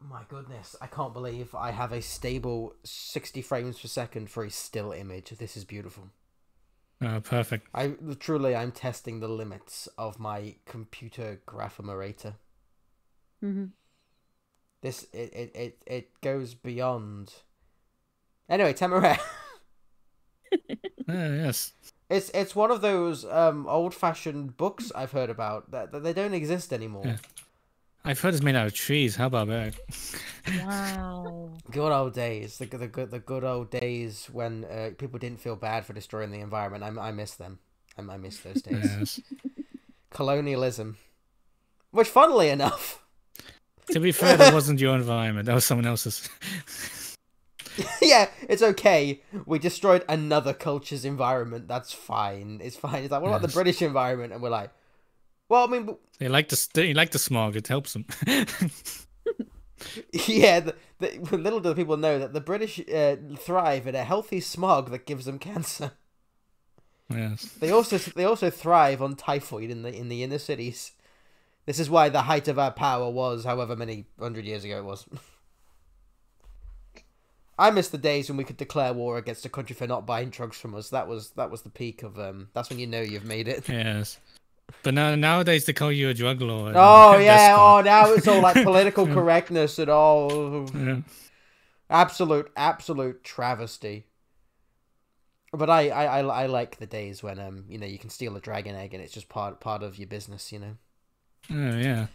my goodness, I can't believe I have a stable 60 frames per second for a still image. This is beautiful. Oh, perfect. I'm testing the limits of my computer graphomerator. Mm-hmm. It goes beyond. Anyway, Temeraire. Yes. It's one of those old-fashioned books I've heard about that they don't exist anymore. Yeah. I've heard it's made out of trees. How about that? Wow. Good old days, the good old days when people didn't feel bad for destroying the environment. I miss them. I miss those days. Yes. Colonialism, which, funnily enough, To be fair, that wasn't your environment. That was someone else's. yeah, it's okay. We destroyed another culture's environment. That's fine. It's fine. It's like, what about the Yes. British environment? And we're like, well, I mean, They like the smog. It helps them. yeah. Little do the people know that the British thrive in a healthy smog that gives them cancer. Yes. They also thrive on typhoid in the inner cities. This is why the height of our power was however many 100 years ago it was. I miss the days when we could declare war against a country for not buying drugs from us. That was the peak of that's when you know you've made it. Yes. But nowadays they call you a drug lord. Oh yeah, oh now it's all like political correctness and all. Yeah. Absolute travesty. But I like the days when you can steal a dragon egg and it's just part of your business, you know. Oh yeah.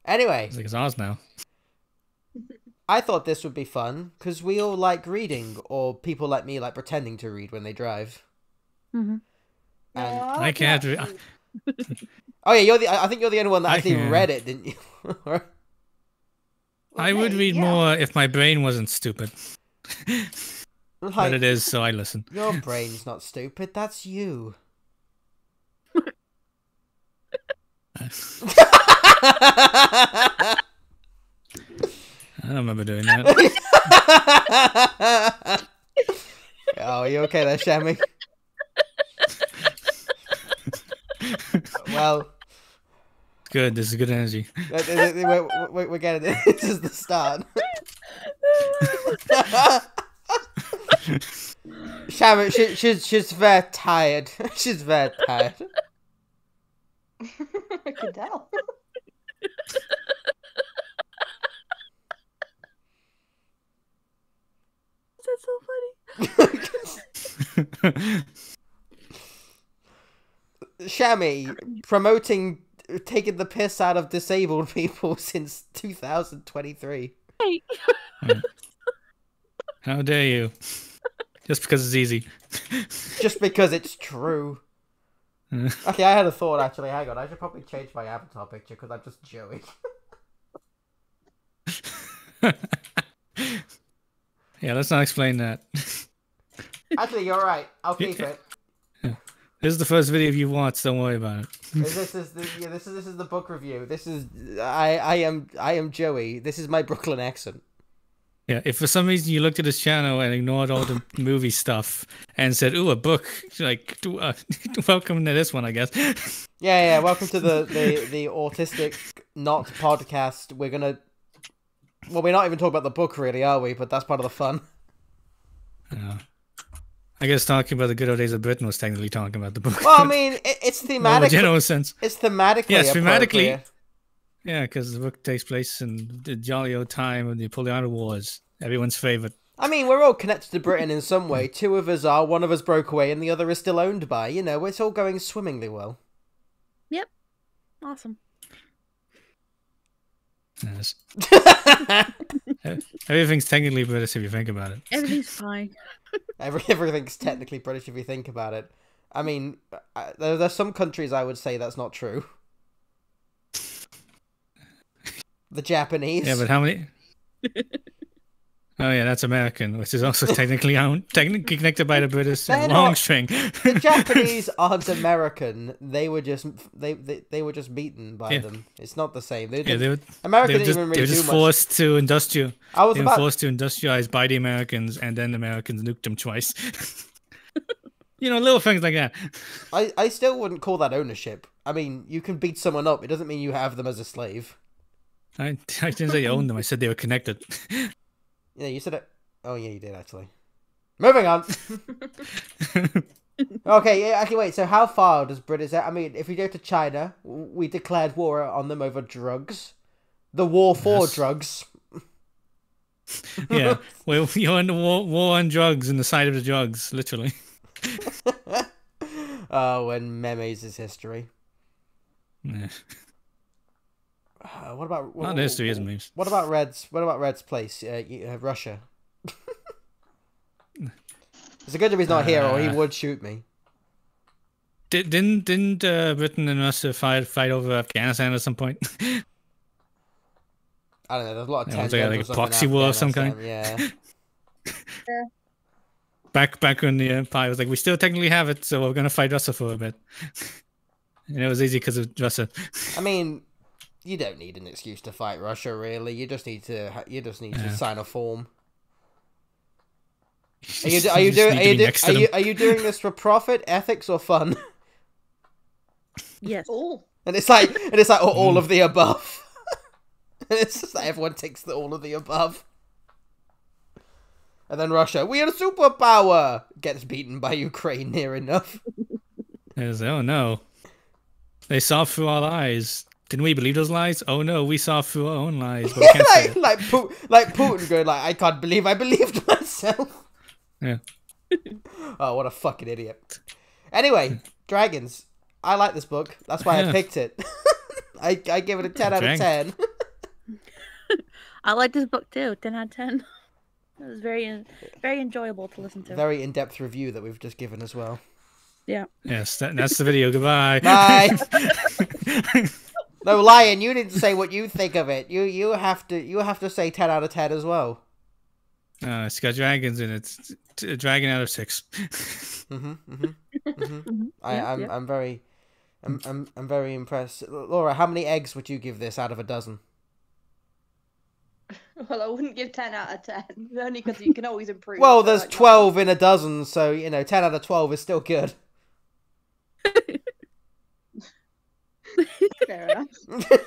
Anyway, It's like it's ours now. I thought this would be fun because we all like reading, or people like me like pretending to read when they drive. Mm-hmm. And I can't. oh yeah, I think you're the only one that I actually can. read it, didn't you? I would read more if my brain wasn't stupid. But Like, it is, so I listen. your brain's not stupid. That's you. I don't remember doing that. Oh, are you okay there, Shammy? Well, Good. This is good energy. we're getting it. This is the start. Shammy, she's very tired. She's very tired. I can tell. That's so funny. Shammy, promoting taking the piss out of disabled people since 2023. Hey. How dare you? Just because it's easy. Just because it's true. Okay, I had a thought actually. Hang on, I should probably change my avatar picture because I'm just Joey. Yeah, let's not explain that. Actually, you're right. I'll keep it. This is the first video you've watched. Don't worry about it. This is the book review. This is I am Joey. This is my Brooklyn accent. Yeah, if for some reason you looked at his channel and ignored all the movie stuff and said, "Ooh, a book," like, welcome to this one, I guess. Yeah. Welcome to the autistic not podcast. We're not even talking about the book, really, are we? But that's part of the fun. Yeah. I guess talking about the good old days of Britain was technically talking about the book. Well, I mean, it's in a thematic. general sense. It's thematically. Yes, thematically. appropriate. Yeah, because the book takes place in the jolly old time of the Napoleonic Wars. Everyone's favorite. I mean, we're all connected to Britain in some way. Two of us are. One of us broke away, and the other is still owned by. You know, it's all going swimmingly well. Yep. Awesome. Yes. Everything's technically British if you think about it. Everything's fine. Everything's technically British if you think about it. I mean, there's some countries I would say that's not true. The Japanese. Yeah, but how many? Oh yeah, that's American, which is also technically connected by the British They're long not- string. The Japanese aren't American. They were just they were just beaten by Yeah. them. It's not the same. Yeah, they were America they didn't even were really just do much. forced to I was They were about. forced to industrialize by the Americans, and then the Americans nuked them twice. Little things like that. I still wouldn't call that ownership. I mean, you can beat someone up. It doesn't mean you have them as a slave. I didn't say I owned them. I said they were connected. Yeah, you said it. Oh yeah, you did actually. Moving on. Okay, yeah, actually, wait. So how far does British? I mean, if we go to China, we declared war on them over drugs. The war for drugs. Yeah, well, you're in the war on drugs and the side of the drugs, literally. Oh, when memes is history. Yeah. What about Not history, isn't memes. What about Red's? What about Red's place? Russia. It's a good job he's not here, or he would shoot me. Didn't Britain and Russia fight over Afghanistan at some point? I don't know. There's a lot of Was tension. like a proxy war of some kind. Yeah. Back when the Empire was like, we still technically have it, so we're gonna fight Russia for a bit. And it was easy because of Russia. I mean, you don't need an excuse to fight Russia, really. You just need to. To sign a form. Are you doing this for profit, ethics, or fun? Yes. Oh. And it's like all of the above. And it's just like everyone takes all of the above. And then Russia, we are a superpower, gets beaten by Ukraine near enough. Oh no. They saw through our lies. Didn't we believe those lies? Oh no, we saw through our own lies. But we can't say it. like Putin going like, I can't believe I believed myself. Yeah. Oh, what a fucking idiot. Anyway, Dragons. I like this book. That's why I picked it. I give it a 10 out of 10. I like this book too. 10 out of 10. It was very enjoyable to listen to. Very in-depth review that we've just given as well. Yeah. Yes, that's the video. Goodbye. Bye. No, Lion, you didn't say what you think of it. You have to say 10 out of 10 as well. It's got dragons in it. It's a dragon out of 6. I'm very impressed. Laura, how many eggs would you give this out of a dozen? Well, I wouldn't give 10 out of 10, only because you can always improve. Well, there's 12 in a dozen, so, 10 out of 12 is still good. Fair enough.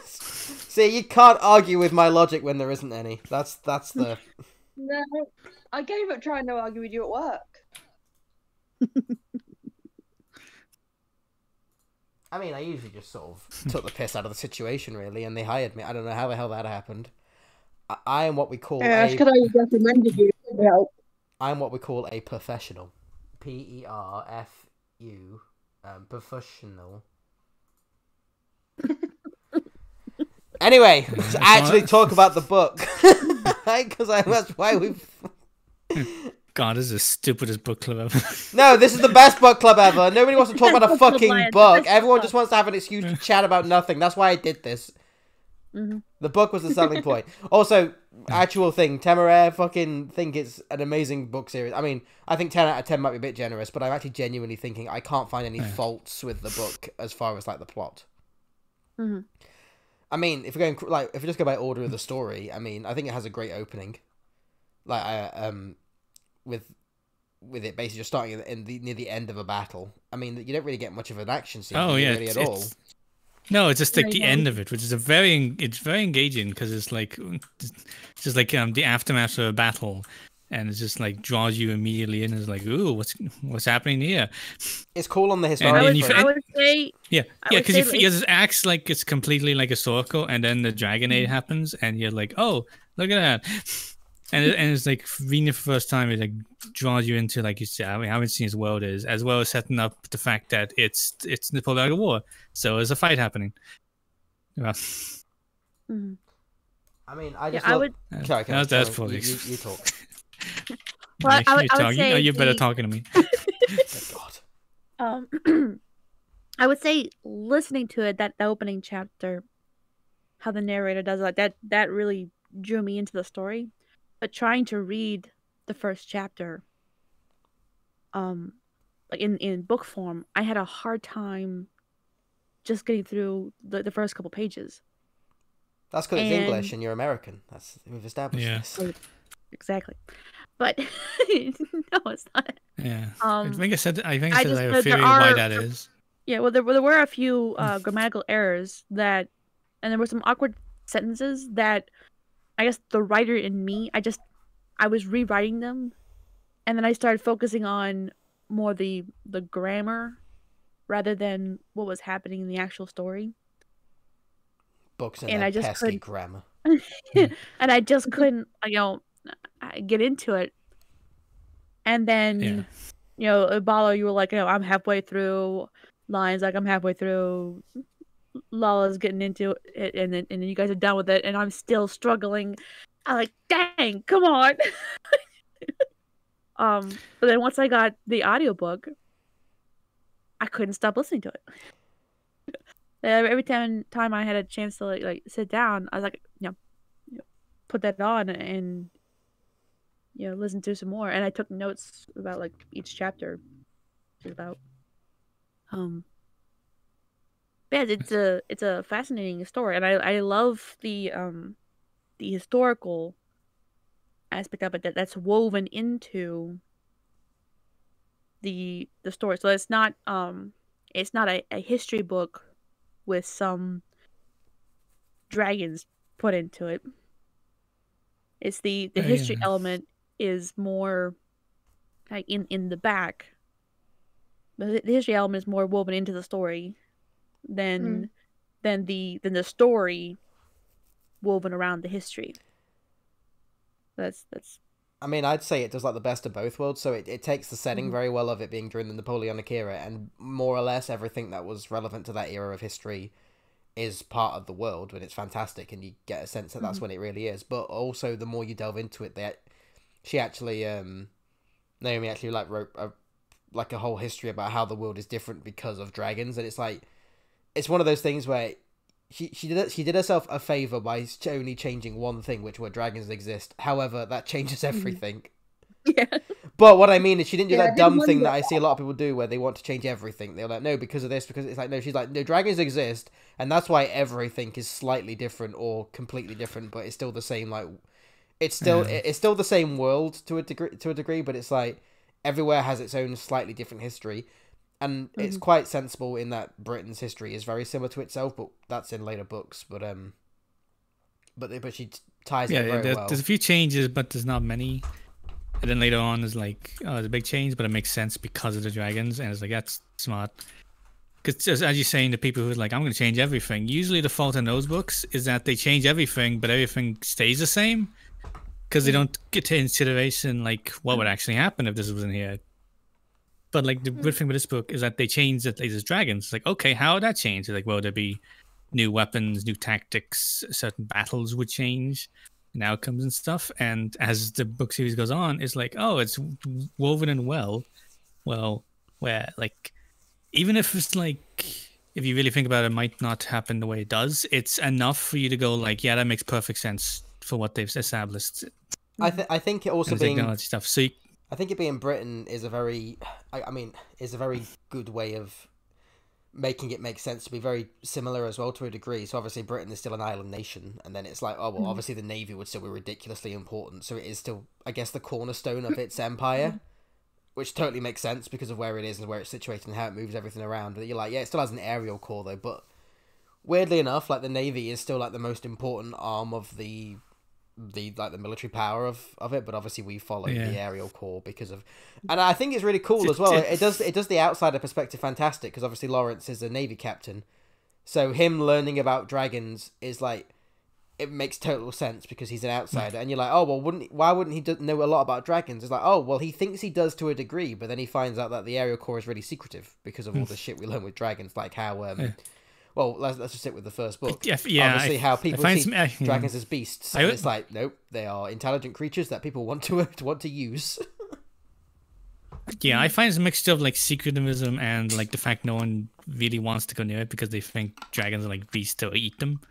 See, you can't argue with my logic when there isn't any. That's the... No, I gave up trying to argue with you at work. I mean, I usually just sort of took the piss out of the situation, really, and they hired me. I don't know how the hell that happened. I am what we call that's because I recommended you to help. I'm what we call a professional. PERFU, professional. Anyway, let's actually talk about the book. Because that's why we've... God, this is the stupidest book club ever. No, this is the best book club ever. Nobody wants to talk about a fucking Lion. book. Everyone just wants to have an excuse to chat about nothing. That's why I did this. The book was the selling point. Also, actual thing, Temeraire fucking think it's an amazing book series. I mean, I think 10 out of 10 might be a bit generous, but I'm actually genuinely thinking I can't find any faults with the book as far as, like, the plot. I mean, if we're going, like, if we just go by order of the story, I mean, I think it has a great opening. Like, with it basically just starting near the end of a battle. I mean, you don't really get much of an action scene. Really at all. No, it's just like the end of it, which is it's very engaging because it's just like the aftermath of a battle, and it's just like draws you immediately in. It's like, ooh, what's happening here? It's cool on the historical. I would say, because it acts like it's completely like historical, and then the Dragonade happens, and you're like, oh, look at that. And it's like reading it for the first time, it like draws you into, like you said, how interesting his world is, as well as setting up the fact that it's Napoleonic War, so there's a fight happening. Yeah. I mean, I just that's probably you talk. Well, I would say you're better talking to me. God. I would say listening to it, that opening chapter, how the narrator does it, like that really drew me into the story. But trying to read the first chapter, like in book form, I had a hard time just getting through the first couple pages. That's because it's English and you're American. We've established this. Exactly. But no, it's not. Yeah. I think I said I have a theory why that is. Yeah, well, there were a few grammatical errors and there were some awkward sentences that I guess the writer in me, I was rewriting them, and then I started focusing on more the grammar rather than what was happening in the actual story. Books and And their I just pesky couldn't, grammar. and I just couldn't, get into it. And then, Balo, you were like, I'm halfway through. Lines, like, I'm halfway through. Lala's getting into it, and then you guys are done with it, and I'm still struggling. I'm like, dang, come on. But then once I got the audiobook, I couldn't stop listening to it. Every time I had a chance to like sit down, I was like, put that on and listen to some more. And I took notes about like each chapter, about yeah, it's a fascinating story, and I love the historical aspect of it that's woven into the story. So it's not a history book with some dragons put into it. It's the history element is more like in the back. The history element is more woven into the story than the story woven around the history. That's I mean, I'd say it does like the best of both worlds. So it takes the setting very well of it being during the Napoleonic era, and more or less everything that was relevant to that era of history is part of the world, and it's fantastic, and you get a sense that that's when it really is. But also, the more you delve into it, Naomi actually like wrote a whole history about how the world is different because of dragons, and it's like, it's one of those things where she did herself a favor by only changing one thing, which were dragons exist. However, that changes everything. Yeah. But what I mean is, she didn't do that dumb thing that that. I see a lot of people do, where they want to change everything. They're like, no, because of this, because it's like, no. She's like, no, dragons exist, and that's why everything is slightly different or completely different, but it's still the same. Like, it's still the same world to a degree, but it's like everywhere has its own slightly different history. And it's quite sensible in that Britain's history is very similar to itself, but that's in later books. But she ties it very well. There's a few changes, but there's not many. And then later on, there's like, there's a big change, but it makes sense because of the dragons, and it's like, that's smart. Because as you're saying, the people who are like, I'm going to change everything. Usually, the fault in those books is that they change everything, but everything stays the same, because they don't get to consideration like what would actually happen if this wasn't here. But like the good thing with this book is that they changed that there's dragons. It's like, okay, how would that change? It's like, well, there'd be new weapons, new tactics, certain battles would change, and outcomes and stuff. And as the book series goes on, it's like, oh, it's woven in well, where like, even if it's like, if you really think about it, it might not happen the way it does, it's enough for you to go like, yeah, that makes perfect sense for what they've established. I think it also being technology stuff. So I think it being Britain is a very good way of making it make sense to be very similar as well to a degree. So obviously Britain is still an island nation, and then it's like, oh well, obviously the Navy would still be ridiculously important, so it is still, I guess, the cornerstone of its empire, which totally makes sense because of where it is and where it's situated and how it moves everything around. But you're like, yeah, it still has an aerial core though, but weirdly enough, like the Navy is still like the most important arm of the military power of it, but obviously we follow the aerial core because of, and I think it's really cool as well. It does the outsider perspective fantastic, because obviously Lawrence is a Navy captain, so him learning about dragons is like, it makes total sense because he's an outsider, and you're like, oh well, why wouldn't he know a lot about dragons? It's like, oh well, he thinks he does to a degree, but then he finds out that the aerial core is really secretive because of all the shit we learn with dragons, like how well, let's just stick with the first book. Obviously, how people see dragons as beasts. And it's like, nope, they are intelligent creatures that people want to use. Yeah, I find it's a mixture of like secretivism and like the fact no one really wants to go near it because they think dragons are like beasts to eat them.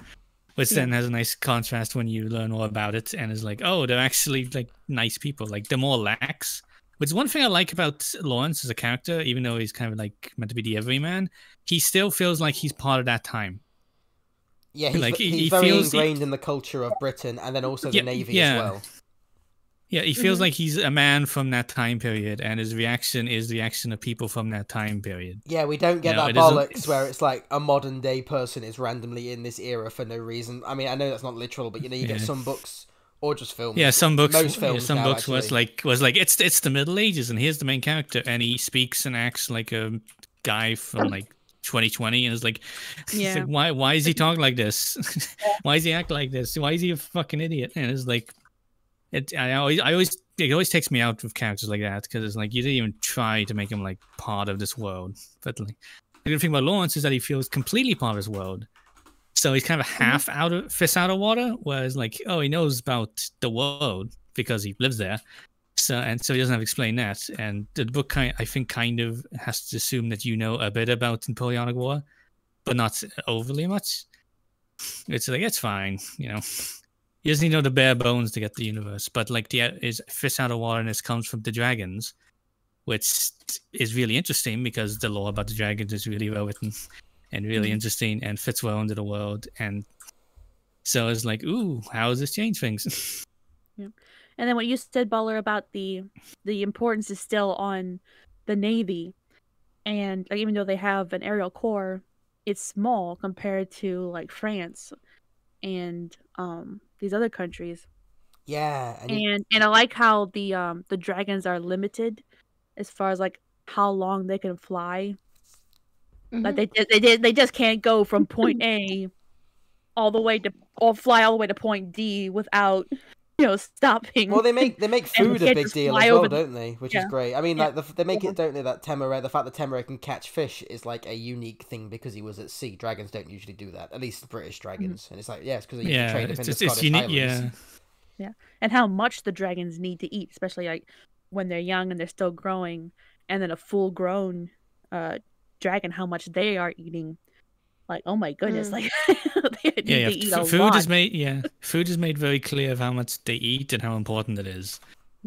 Which then has a nice contrast when you learn all about it, and is like, oh, they're actually like nice people. Like, they're more lax. Which is one thing I like about Lawrence as a character, even though he's kind of like meant to be the everyman, he still feels like he's part of that time. Yeah, he's very ingrained in the culture of Britain, and then also the Navy as well. Yeah, he feels like he's a man from that time period, and his reaction is the reaction of people from that time period. Yeah, we don't get that it bollocks where it's like a modern day person is randomly in this era for no reason. I mean, I know that's not literal, but you get some books or just films. Yeah, some books. Most films some now, books actually. was like it's the Middle Ages, and here's the main character, and he speaks and acts like a guy from like 2020, and it's like, it's like why is he talking like this? Why is he act like this? Why is he a fucking idiot? And it's like, it always takes me out with characters like that, because it's like you didn't even try to make him like part of this world. But like, the good thing about Lawrence is that he feels completely part of this world. So he's kind of half fish out of water, whereas like, he knows about the world because he lives there. So he doesn't have to explain that. And the book I think kind of has to assume that you know a bit about Napoleonic War, but not overly much. It's like, it's fine, You just need to know the bare bones to get the universe. But like is fish out of water, and this comes from the dragons, which is really interesting because the lore about the dragons is really well written and really interesting and fits well into the world. And so it's like, ooh, how does this change things? Yeah. And then what you said, Baller, about the importance is still on the Navy. And like, even though they have an aerial corps, it's small compared to like France and these other countries. Yeah. And I like how the dragons are limited as far as like how long they can fly. Like they just can't go from point A all the way to, or fly all the way to point D without stopping. Well, they make food a big deal as well, don't they? Which is great. I mean, like they make it, don't they? That Temeraire, the fact that Temeraire can catch fish is like a unique thing because he was at sea. Dragons don't usually do that, at least British dragons. And it's like, it's because they trade up in the Scottish Highlands. Yeah, and how much the dragons need to eat, especially like when they're young and they're still growing, and then a full-grown dragon, how much they are eating. Like, oh my goodness, like they eat a food lot. Food is made very clear of how much they eat and how important it is.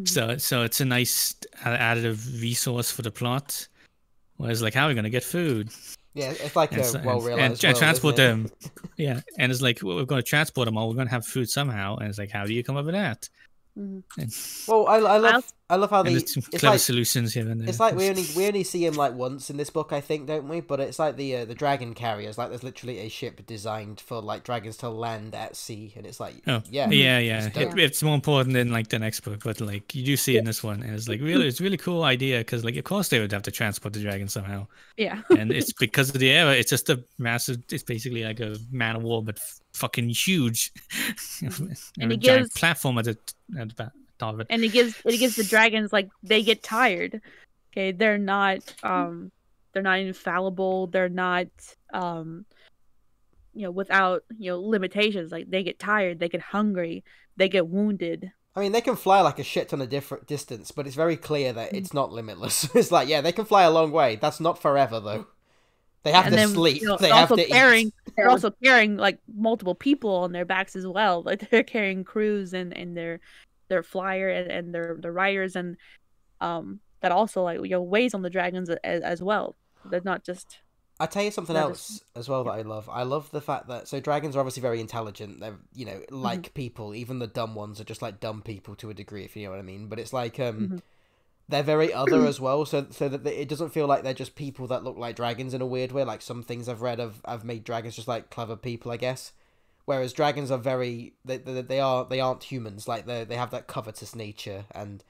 So it's a nice additive resource for the plot. Whereas like, how are we going to get food? Yeah, it's like a well-realized and transport them. Yeah, and it's like, we're going to transport them all. We're going to have food somehow, and it's like, how do you come up with that? Well, I love how it's clever solutions here and there. It's like we only see him like once in this book, I think, don't we? But it's like the dragon carriers. Like, there's literally a ship designed for like dragons to land at sea, and it's like, it's more important than like the next book, but like you do see it in this one, and it's like it's really cool idea, because like of course they would have to transport the dragon somehow. Yeah, and it's because of the era. It's just a massive. It's basically like a man of war, but fucking huge. And a giant platform at the top of it. And it gives the dragons, like, they get tired. Okay, they're not infallible. They're not without limitations. Like, they get tired. They get hungry. They get wounded. I mean, they can fly like a shit ton of different distance, but it's very clear that it's not limitless. It's like, they can fly a long way. That's not forever though. They have to sleep. They have to eat. They're also carrying like multiple people on their backs as well. Like, they're carrying crews and their flyer and their riders, and that also like weighs on the dragons as well. They're not just. I'll tell you something else as well that I love. I love the fact that dragons are obviously very intelligent. They're like people. Even the dumb ones are just like dumb people to a degree, if you know what I mean. But it's like they're very other as well, so that it doesn't feel like they're just people that look like dragons in a weird way. Like, some things I've read have made dragons just like clever people, I guess. Whereas dragons are very they aren't humans. Like, they have that covetous nature, and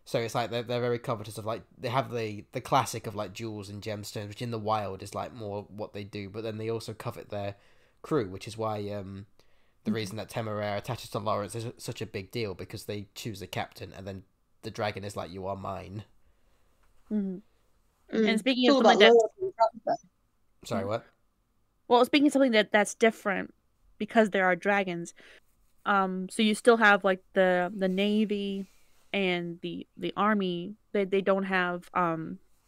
so it's like they're very covetous of, like, they have the classic of like jewels and gemstones, which in the wild is like more what they do. But then they also covet their crew, which is why the reason that Temeraire attaches to Lawrence is such a big deal, because they choose a captain, and then the dragon is like, you are mine. And speaking of something sorry, what? Well, speaking of something that's different, because there are dragons, so you still have like the Navy and the Army. They don't have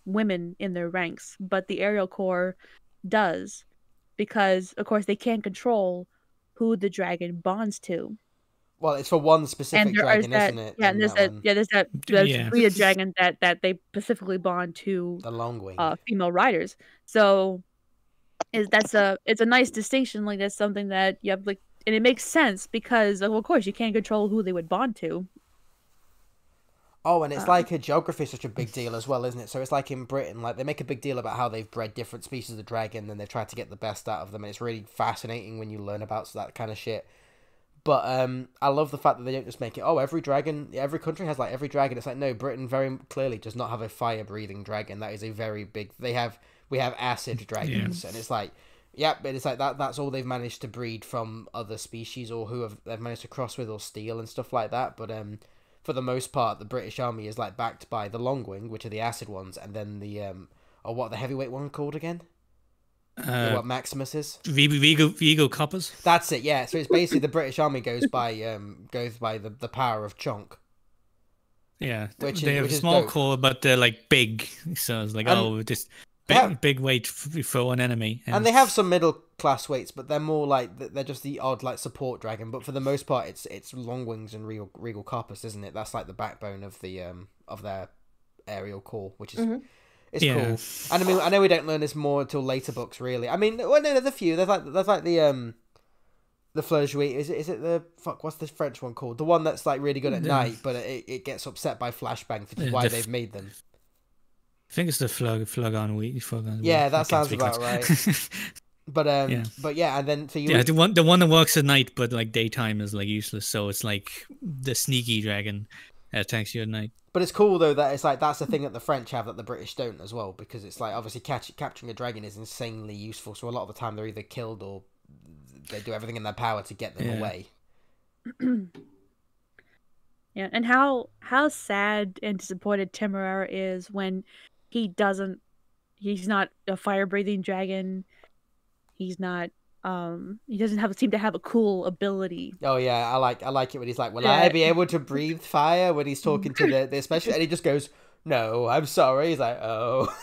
women in their ranks, but the aerial corps does, because of course they can't control who the dragon bonds to. Well, it's for one specific dragon, isn't it? Yeah, and there's that breed dragon that they specifically bond to the Longwing female riders. So it's a nice distinction. Like, that's something that you have, like, and it makes sense because of course you can't control who they would bond to. Oh, and it's like a geography is such a big deal as well, isn't it? So it's like in Britain, like they make a big deal about how they've bred different species of dragon and they've tried to get the best out of them, and it's really fascinating when you learn about that kind of shit. But I love the fact that they don't just make it, oh, every country has like every dragon. It's like, no, Britain very clearly does not have a fire-breathing dragon. That is a very big... We have acid dragons, and it's like, yeah, but it's like that's all they've managed to breed from other species or they've managed to cross with or steal and stuff like that. But for the most part, the British Army is like backed by the Longwing, which are the acid ones, and then the the heavyweight one called again? What Maximus is? Vigo Coppers. That's it. Yeah. So it's basically the British Army goes by the power of Chunk. Yeah, they have a small core, but they're like big. So it's like just big weight for an enemy. And they have some middle class weights, but they're more like they're just the odd like support dragon. But for the most part, it's Longwings and Regal Carpus, isn't it? That's like the backbone of the of their aerial core, which is. It's cool, and I mean, I know we don't learn this more until later books, really. I mean, well, no, there's a few. There's like the Fleur-Jouet. Is it the what's the French one called? The one that's like really good at night, but it gets upset by flashbang, which is why they've made them. I think it's the Fleur-Jouet. Yeah, that sounds about right. But yeah, and then so the one that works at night, but like daytime is like useless. So it's like the sneaky dragon that attacks you at night. But it's cool though that it's like that's the thing that the French have that the British don't as well, because it's like obviously capturing a dragon is insanely useful. So a lot of the time they're either killed or they do everything in their power to get them away. Yeah, and how sad and disappointed Temeraire is when he's not a fire breathing dragon. He's not. He doesn't seem to have a cool ability. Oh yeah, I like it when he's like, "Will I be able to breathe fire?" When he's talking to the special, and he just goes, "No, I'm sorry." He's like, "Oh."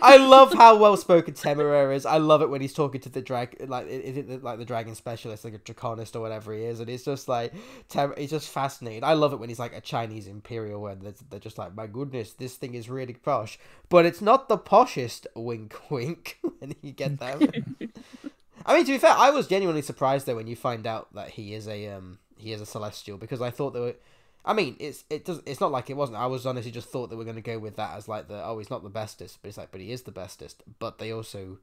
I love how well spoken Temeraire is. I love it when he's talking to the dragon, like is it the dragon specialist, like a draconist or whatever he is, and it's just like he's just fascinating. I love it when he's like a Chinese imperial, and they're just like, "My goodness, this thing is really posh," but it's not the poshest. Wink, wink. When you get that. I mean, to be fair, I was genuinely surprised though when you find out that he is a celestial, because I thought there were. I mean, it's not like it wasn't. I was honestly just thought they were going to go with that as like he's not the bestest, but it's like, but he is the bestest. But they also,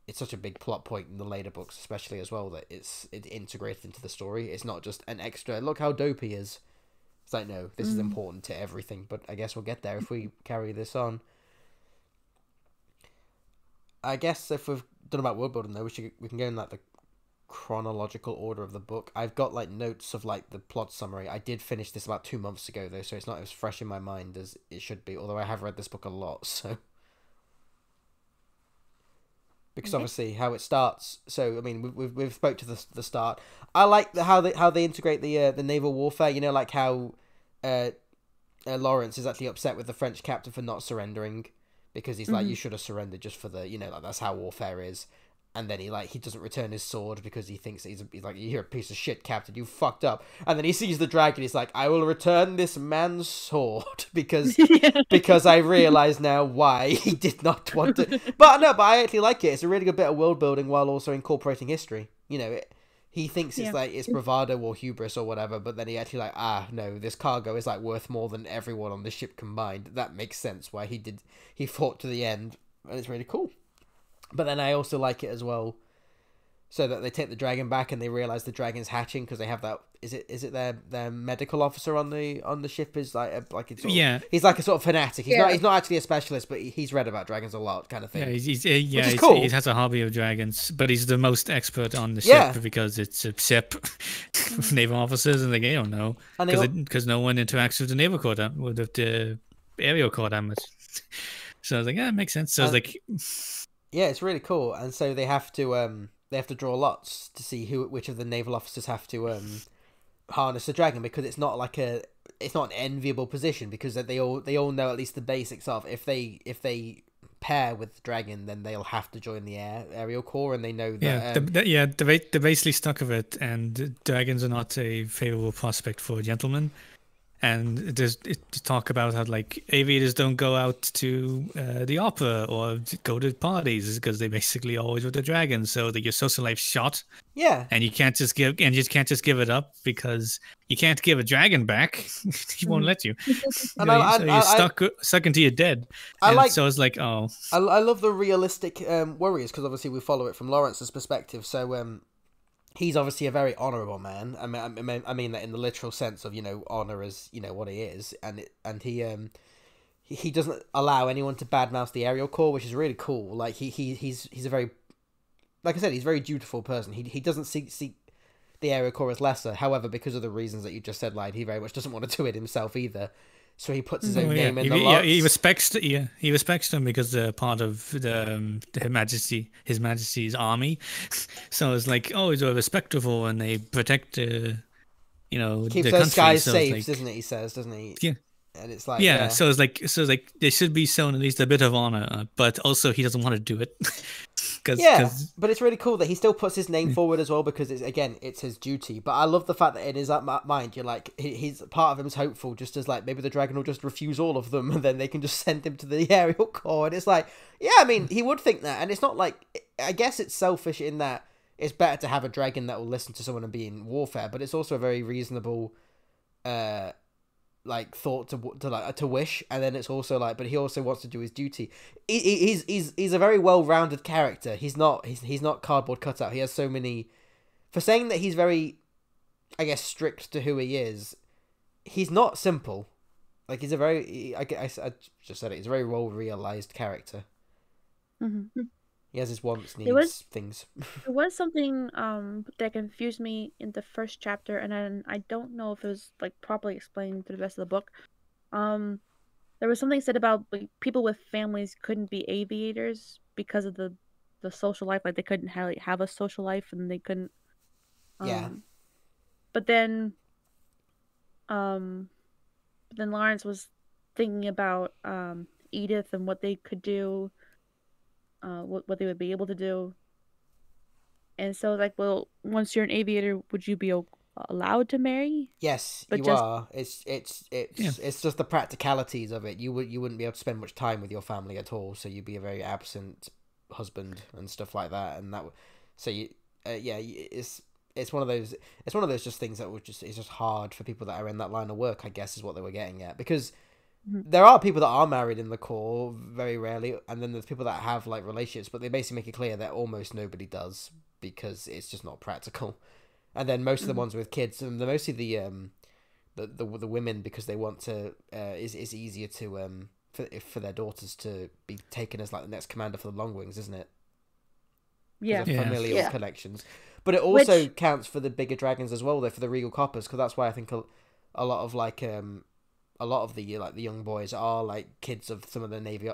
it's such a big plot point in the later books, especially as well, that it's integrated into the story. It's not just an extra. Look how dope he is. It's like, no, this is important to everything. But I guess we'll get there if we carry this on. I guess if we've done about world building though, we can go in like the chronological order of the book. I've got like notes of like the plot summary. I did finish this about 2 months ago though, so it's not as fresh in my mind as it should be, although I have read this book a lot, so because obviously how it starts. So I mean we've spoke to the start. I like how they integrate the naval warfare, you know, like how Lawrence is actually upset with the French captain for not surrendering, because he's like, you should have surrendered just for the, you know, like that's how warfare is. And then he doesn't return his sword because he thinks that he's like, you're a piece of shit, Captain, you fucked up. And then he sees the dragon, he's like, I will return this man's sword because I realise now why he did not want to. But I actually like it. It's a really good bit of world building while also incorporating history. You know, he thinks it's like it's bravado or hubris or whatever, but then he actually like, no, this cargo is like worth more than everyone on the ship combined. That makes sense why he fought to the end, and it's really cool. But then I also like it as well, so that they take the dragon back and they realize the dragon's hatching, because they have that. Is it their medical officer on the ship is he's like a sort of fanatic. He's not actually a specialist, but he's read about dragons a lot, kind of thing. Yeah, he's cool. He has a hobby of dragons, but he's the most expert on the ship because it's a ship of naval officers, and like, they don't know because no one interacts with the naval corps with the aerial corps that much. So I was like, it makes sense. So I was like. Yeah, it's really cool, and so they have to draw lots to see which of the naval officers have to harness the dragon, because it's not an enviable position, because they all know at least the basics of if they pair with the dragon, then they'll have to join the aerial corps, and they know that they're basically stuck of it, and dragons are not a favorable prospect for gentlemen. and talk about how like aviators don't go out to the opera or go to parties because they basically always with the dragons, so that your social life's shot. Yeah, And you can't just give it up because you can't give a dragon back. He won't let you. And So you're stuck until you're dead. So it's like, oh, I love the realistic warriors because obviously we follow it from Lawrence's perspective. So he's obviously a very honorable man. I mean that in the literal sense of, you know, honor as, you know, what he is, and he doesn't allow anyone to badmouth the aerial corps, which is really cool. Like he's a very, like I said, he's a very dutiful person. He doesn't see the aerial corps as lesser. However, because of the reasons that you just said, like, he very much doesn't want to do it himself either. So he puts his own name in the lot. Yeah, he respects them because they're part of His Majesty's army. So it's like, oh, he's respectful and they protect, you know, keeps the those country. guys So safe, like, doesn't it? He says, doesn't he? Yeah. And it's like, yeah. So it's like they should be shown at least a bit of honor, but also he doesn't want to do it. But it's really cool that he still puts his name forward as well, because it's his duty. But I love the fact that in his mind, you're like, he's part of him's hopeful, just as like maybe the dragon will just refuse all of them, and then they can just send him to the aerial corps. And it's like, yeah, I mean, he would think that, and it's not like, I guess it's selfish in that it's better to have a dragon that will listen to someone and be in warfare, but it's also a very reasonable, like thought to wish. And then it's also like, but he also wants to do his duty. He's a very well-rounded character. He's not cardboard cutout. He has so many, for saying that he's very, I guess, strict to who he is, he's not simple. Like, he's a very, I just said it, he's a very well-realized character. Mm-hmm. He has his wants, needs, things. There was something that confused me in the first chapter, and then I don't know if it was like properly explained through the rest of the book. There was something said about like, people with families couldn't be aviators because of the social life. Like they couldn't have a social life, and they couldn't. Yeah. But then Lawrence was thinking about Edith and what they could do. What they would be able to do, and so like, well, once you're an aviator, would you be allowed to marry? Yes, but you are. It's just the practicalities of it. You wouldn't be able to spend much time with your family at all, so you'd be a very absent husband and stuff like that. And that, so you, it's one of those just things that it's just hard for people that are in that line of work, I guess, is what they were getting at, because. There are people that are married in the Corps, very rarely, and then there's people that have like relationships, but they basically make it clear that almost nobody does because it's just not practical. And then most of the ones with kids, and they're mostly the women, because they want to. It's easier to for their daughters to be taken as like the next commander for the Long Wings, isn't it? Yeah, familial connections. But it also counts for the bigger dragons as well, though, for the Regal Coppers, because that's why I think a lot of like a lot of the young boys are like kids of some of the navy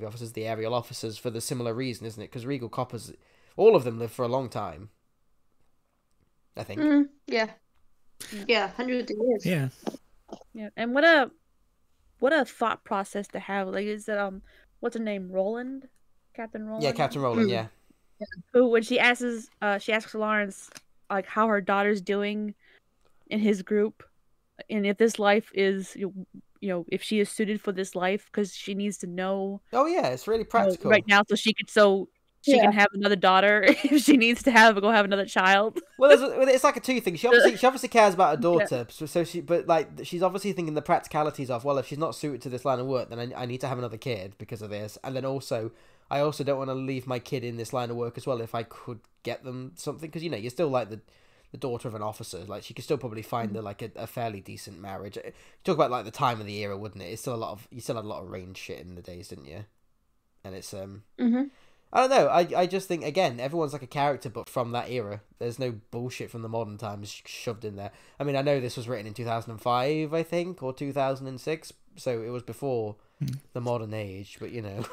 officers, the aerial officers, for the similar reason, isn't it? Because Regal Coppers, all of them live for a long time, I think. Yeah, hundreds of years. Yeah. And what a thought process to have. Like, is that what's her name? Roland, Captain Roland. Yeah, Captain Roland. Yeah. Who, when she asks Lawrence like how her daughter's doing in his group. And if this life is, if she is suited for this life, because she needs to know. Oh yeah, it's really practical right now, so she can have another daughter if she needs to go have another child. Well, it's like a two thing. She obviously cares about her daughter, so she's obviously thinking the practicalities of, well, if she's not suited to this line of work, then I need to have another kid because of this, and then also I also don't want to leave my kid in this line of work as well if I could get them something, because you're still like the daughter of an officer, like she could still probably find her like a fairly decent marriage. Talk about like the time of the era, wouldn't it? You still had a lot of range shit in the days, didn't you? And it's I don't know. I just think, again, everyone's like a character, but from that era. There's no bullshit from the modern times shoved in there. I mean, I know this was written in 2005, I think, or 2006, so it was before the modern age. But I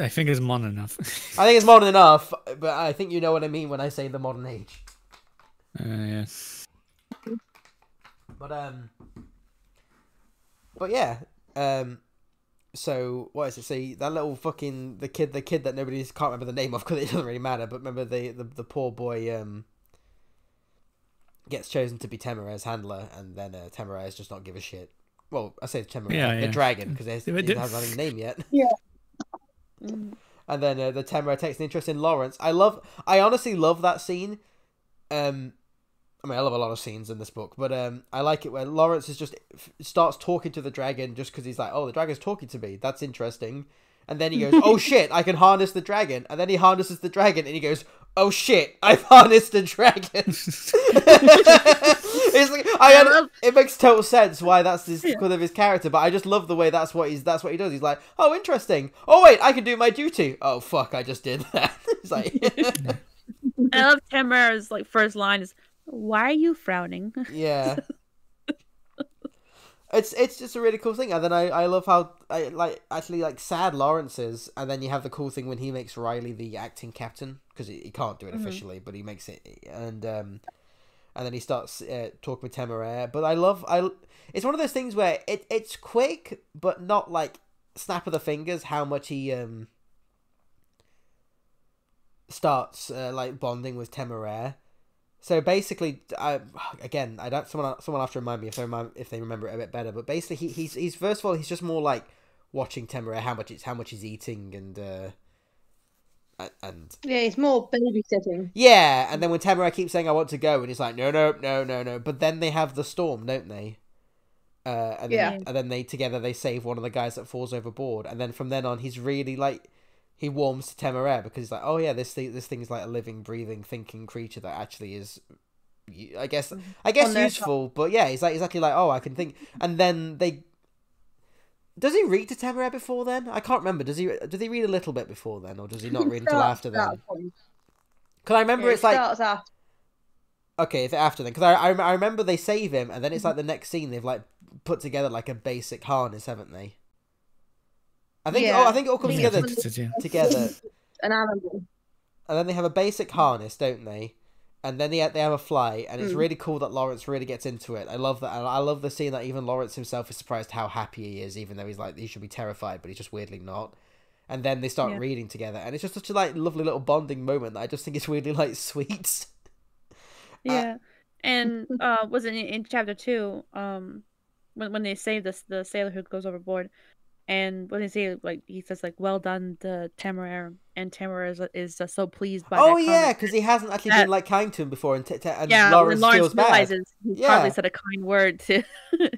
think it's modern enough. I think it's modern enough, but I think you know what I mean when I say the modern age. Yeah. But yeah. So what is it? See, that little fucking the kid that nobody can't remember the name of because it doesn't really matter. But remember the poor boy gets chosen to be Temeraire's handler, and then Temeraire's just not give a shit. Well, I say Temeraire, Yeah, the yeah. dragon, because he hasn't a name yet. Yeah. And then the Temeraire takes an interest in Lawrence. I honestly love that scene. I mean, I love a lot of scenes in this book, but I like it where Lawrence starts talking to the dragon just because he's like, oh, the dragon's talking to me. That's interesting. And then he goes, oh shit, I can harness the dragon. And then he harnesses the dragon, and he goes, oh shit, I've harnessed the dragon. It's like, it makes total sense why that's because of his character, but I just love the way that's what he does. He's like, oh, interesting. Oh wait, I can do my duty. Oh fuck, I just did that. It's like, And I love Temeraire's like first line is, "Why are you frowning?" yeah. It's just a really cool thing, and then I love how sad Lawrence is, and then you have the cool thing when he makes Riley the acting captain, because he can't do it officially, but he makes it, and then he starts talking with Temeraire. But it's one of those things where it's quick, but not like snap of the fingers how much he starts like bonding with Temeraire. So basically, someone have to remind me if they remember it a bit better. But basically, he's first of all, he's just more like watching Temeraire how much he's eating and yeah, it's more babysitting. Yeah, and then when Temeraire keeps saying I want to go, and he's like no, but then they have the storm, don't they? And then they save one of the guys that falls overboard, and then from then on, he's really like. He warms to Temeraire because he's like, oh yeah, this thing's like a living, breathing, thinking creature that actually is, I guess useful. But yeah, he's like exactly like, oh, I can think. And then does he read to Temeraire before then? I can't remember. Does he read a little bit before then, or does he not read until after then? Because I remember it's like starts after. Okay, if after then, because I remember they save him, and then it's like the next scene they've like put together like a basic harness, haven't they? I think it all comes together. An animal. And then they have a basic harness, don't they? And then they have a fly, and it's really cool that Lawrence really gets into it. I love that, and I love the scene that even Lawrence himself is surprised how happy he is, even though he's like he should be terrified, but he's just weirdly not. And then they start reading together, and it's just such a like lovely little bonding moment that I just think it's weirdly like sweet. Yeah, and was it in chapter 2? When they save the sailor who goes overboard. And when they say, like, he says, like, well done to Temeraire, and Temeraire is just so pleased by that comment. Because he hasn't actually been, like, kind to him before, and yeah, Lawrence feels realizes bad. He probably said a kind word to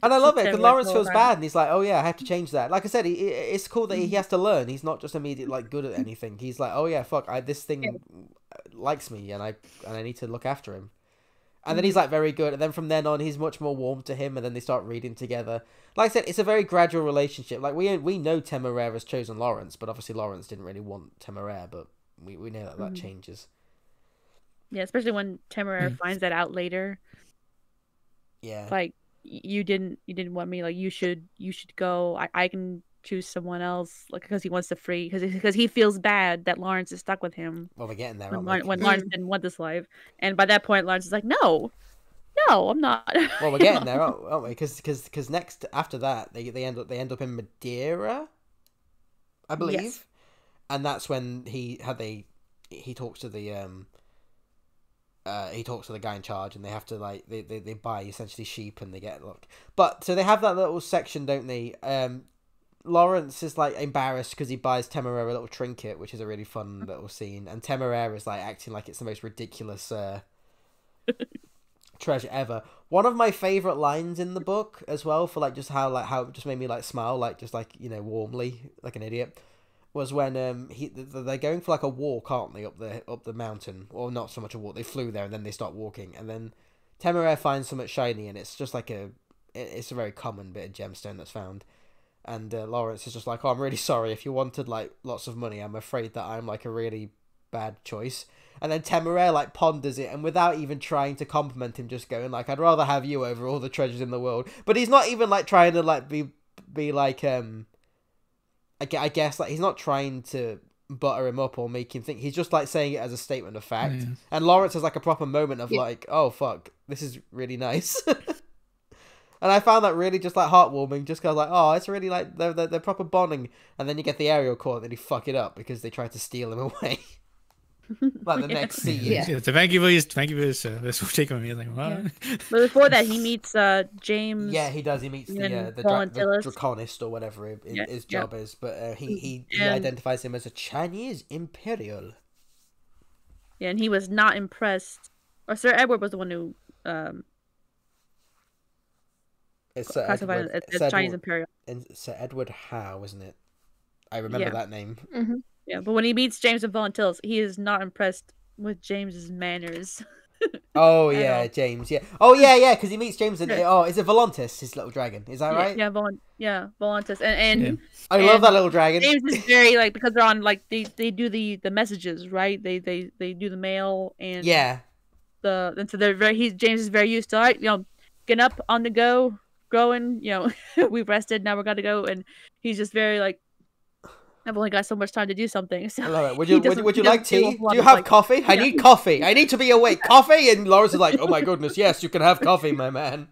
And I love it, because Lawrence feels bad, and he's like, oh, yeah, I have to change that. Like I said, it's cool that he has to learn. He's not just immediately, like, good at anything. He's like, oh, yeah, fuck, this thing likes me, and I need to look after him. And then he's like very good, and then from then on he's much more warm to him, and then they start reading together. Like I said, it's a very gradual relationship. Like we know Temeraire has chosen Lawrence, but obviously Lawrence didn't really want Temeraire, but we know that changes. Yeah, especially when Temeraire finds that out later. Yeah. Like you didn't want me. Like you should go. I can choose someone else. Like because he wants to free because he feels bad that Lawrence is stuck with him. Well, we're getting there. When Lawrence didn't want this life, and by that point Lawrence is like, no, I'm not. Well, we're getting there, aren't we? Because next after that they end up in Madeira, I believe, yes. And that's when he talks to the guy in charge, and they have to like they buy essentially sheep, and they get but so they have that little section, don't they? Lawrence is like embarrassed because he buys Temeraire a little trinket, which is a really fun little scene, and Temeraire is like acting like it's the most ridiculous treasure ever. One of my favorite lines in the book as well, for like just how it just made me like smile, like just like warmly like an idiot, was when they're going for like a walk, aren't they, up the mountain, or not so much a walk, they flew there and then they start walking, and then Temeraire finds something shiny, and it's just like it's a very common bit of gemstone that's found. And Lawrence is just like, oh, I'm really sorry. If you wanted, like, lots of money, I'm afraid that I'm, like, a really bad choice. And then Temeraire, like, ponders it, and without even trying to compliment him, just going, like, I'd rather have you over all the treasures in the world. But he's not even, like, trying to, like, be like, I guess, like, he's not trying to butter him up or make him think. He's just, like, saying it as a statement of fact. Yeah. And Lawrence has, like, a proper moment of, like, oh, fuck, this is really nice. And I found that really just like heartwarming, just because like, oh, it's really like they're proper bonding. And then you get the aerial core, and then you fuck it up because they try to steal him away. Like the next scene. Yeah. So thank you for this service. We'll take on me. Like, what? Yeah. But before that, he meets James. Yeah, he does. He meets the and the Draconist or whatever his Yeah. job is, but he And- identifies him as a Chinese Imperial. Yeah, and he was not impressed. Or Sir Edward was the one who It's Sir classified Edward, as Chinese Imperial. and Sir Edward Howe, isn't it? I remember Yeah. that name. Yeah, but when he meets James and Volunteers, he is not impressed with James's manners. Oh At yeah, all. James. Yeah. Oh yeah, because he meets James and is it Volantis, his little dragon? Is that right? Yeah, Volunteers, and I love that little dragon. James is very like because they're on like they do the messages, right? They do the mail and Yeah. and so they're James is very used to, all right, getting up on the go, growing, we've rested, now we're gonna go, and he's just very like, I've only got so much time to do something. So I love it. Would he you doesn't- would he you like doesn't do a tea? lot Do you of, have like- coffee? I need coffee. I need to be awake. Coffee? And Lawrence is like, oh my goodness, yes, you can have coffee, my man.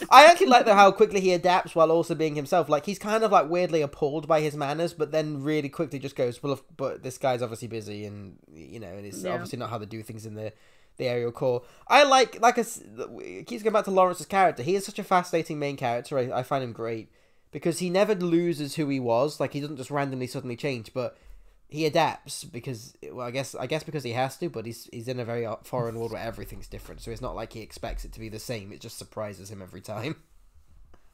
I actually like how quickly he adapts while also being himself. Like he's kind of like weirdly appalled by his manners, but then really quickly just goes, well, but this guy's obviously busy, and and it's obviously not how they do things in the aerial core. I it keeps going back to Lawrence's character. He is such a fascinating main character. I find him great because he never loses who he was. Like he doesn't just randomly suddenly change, but he adapts because, well, I guess because he has to. But he's in a very foreign world where everything's different, so it's not like he expects it to be the same. It just surprises him every time.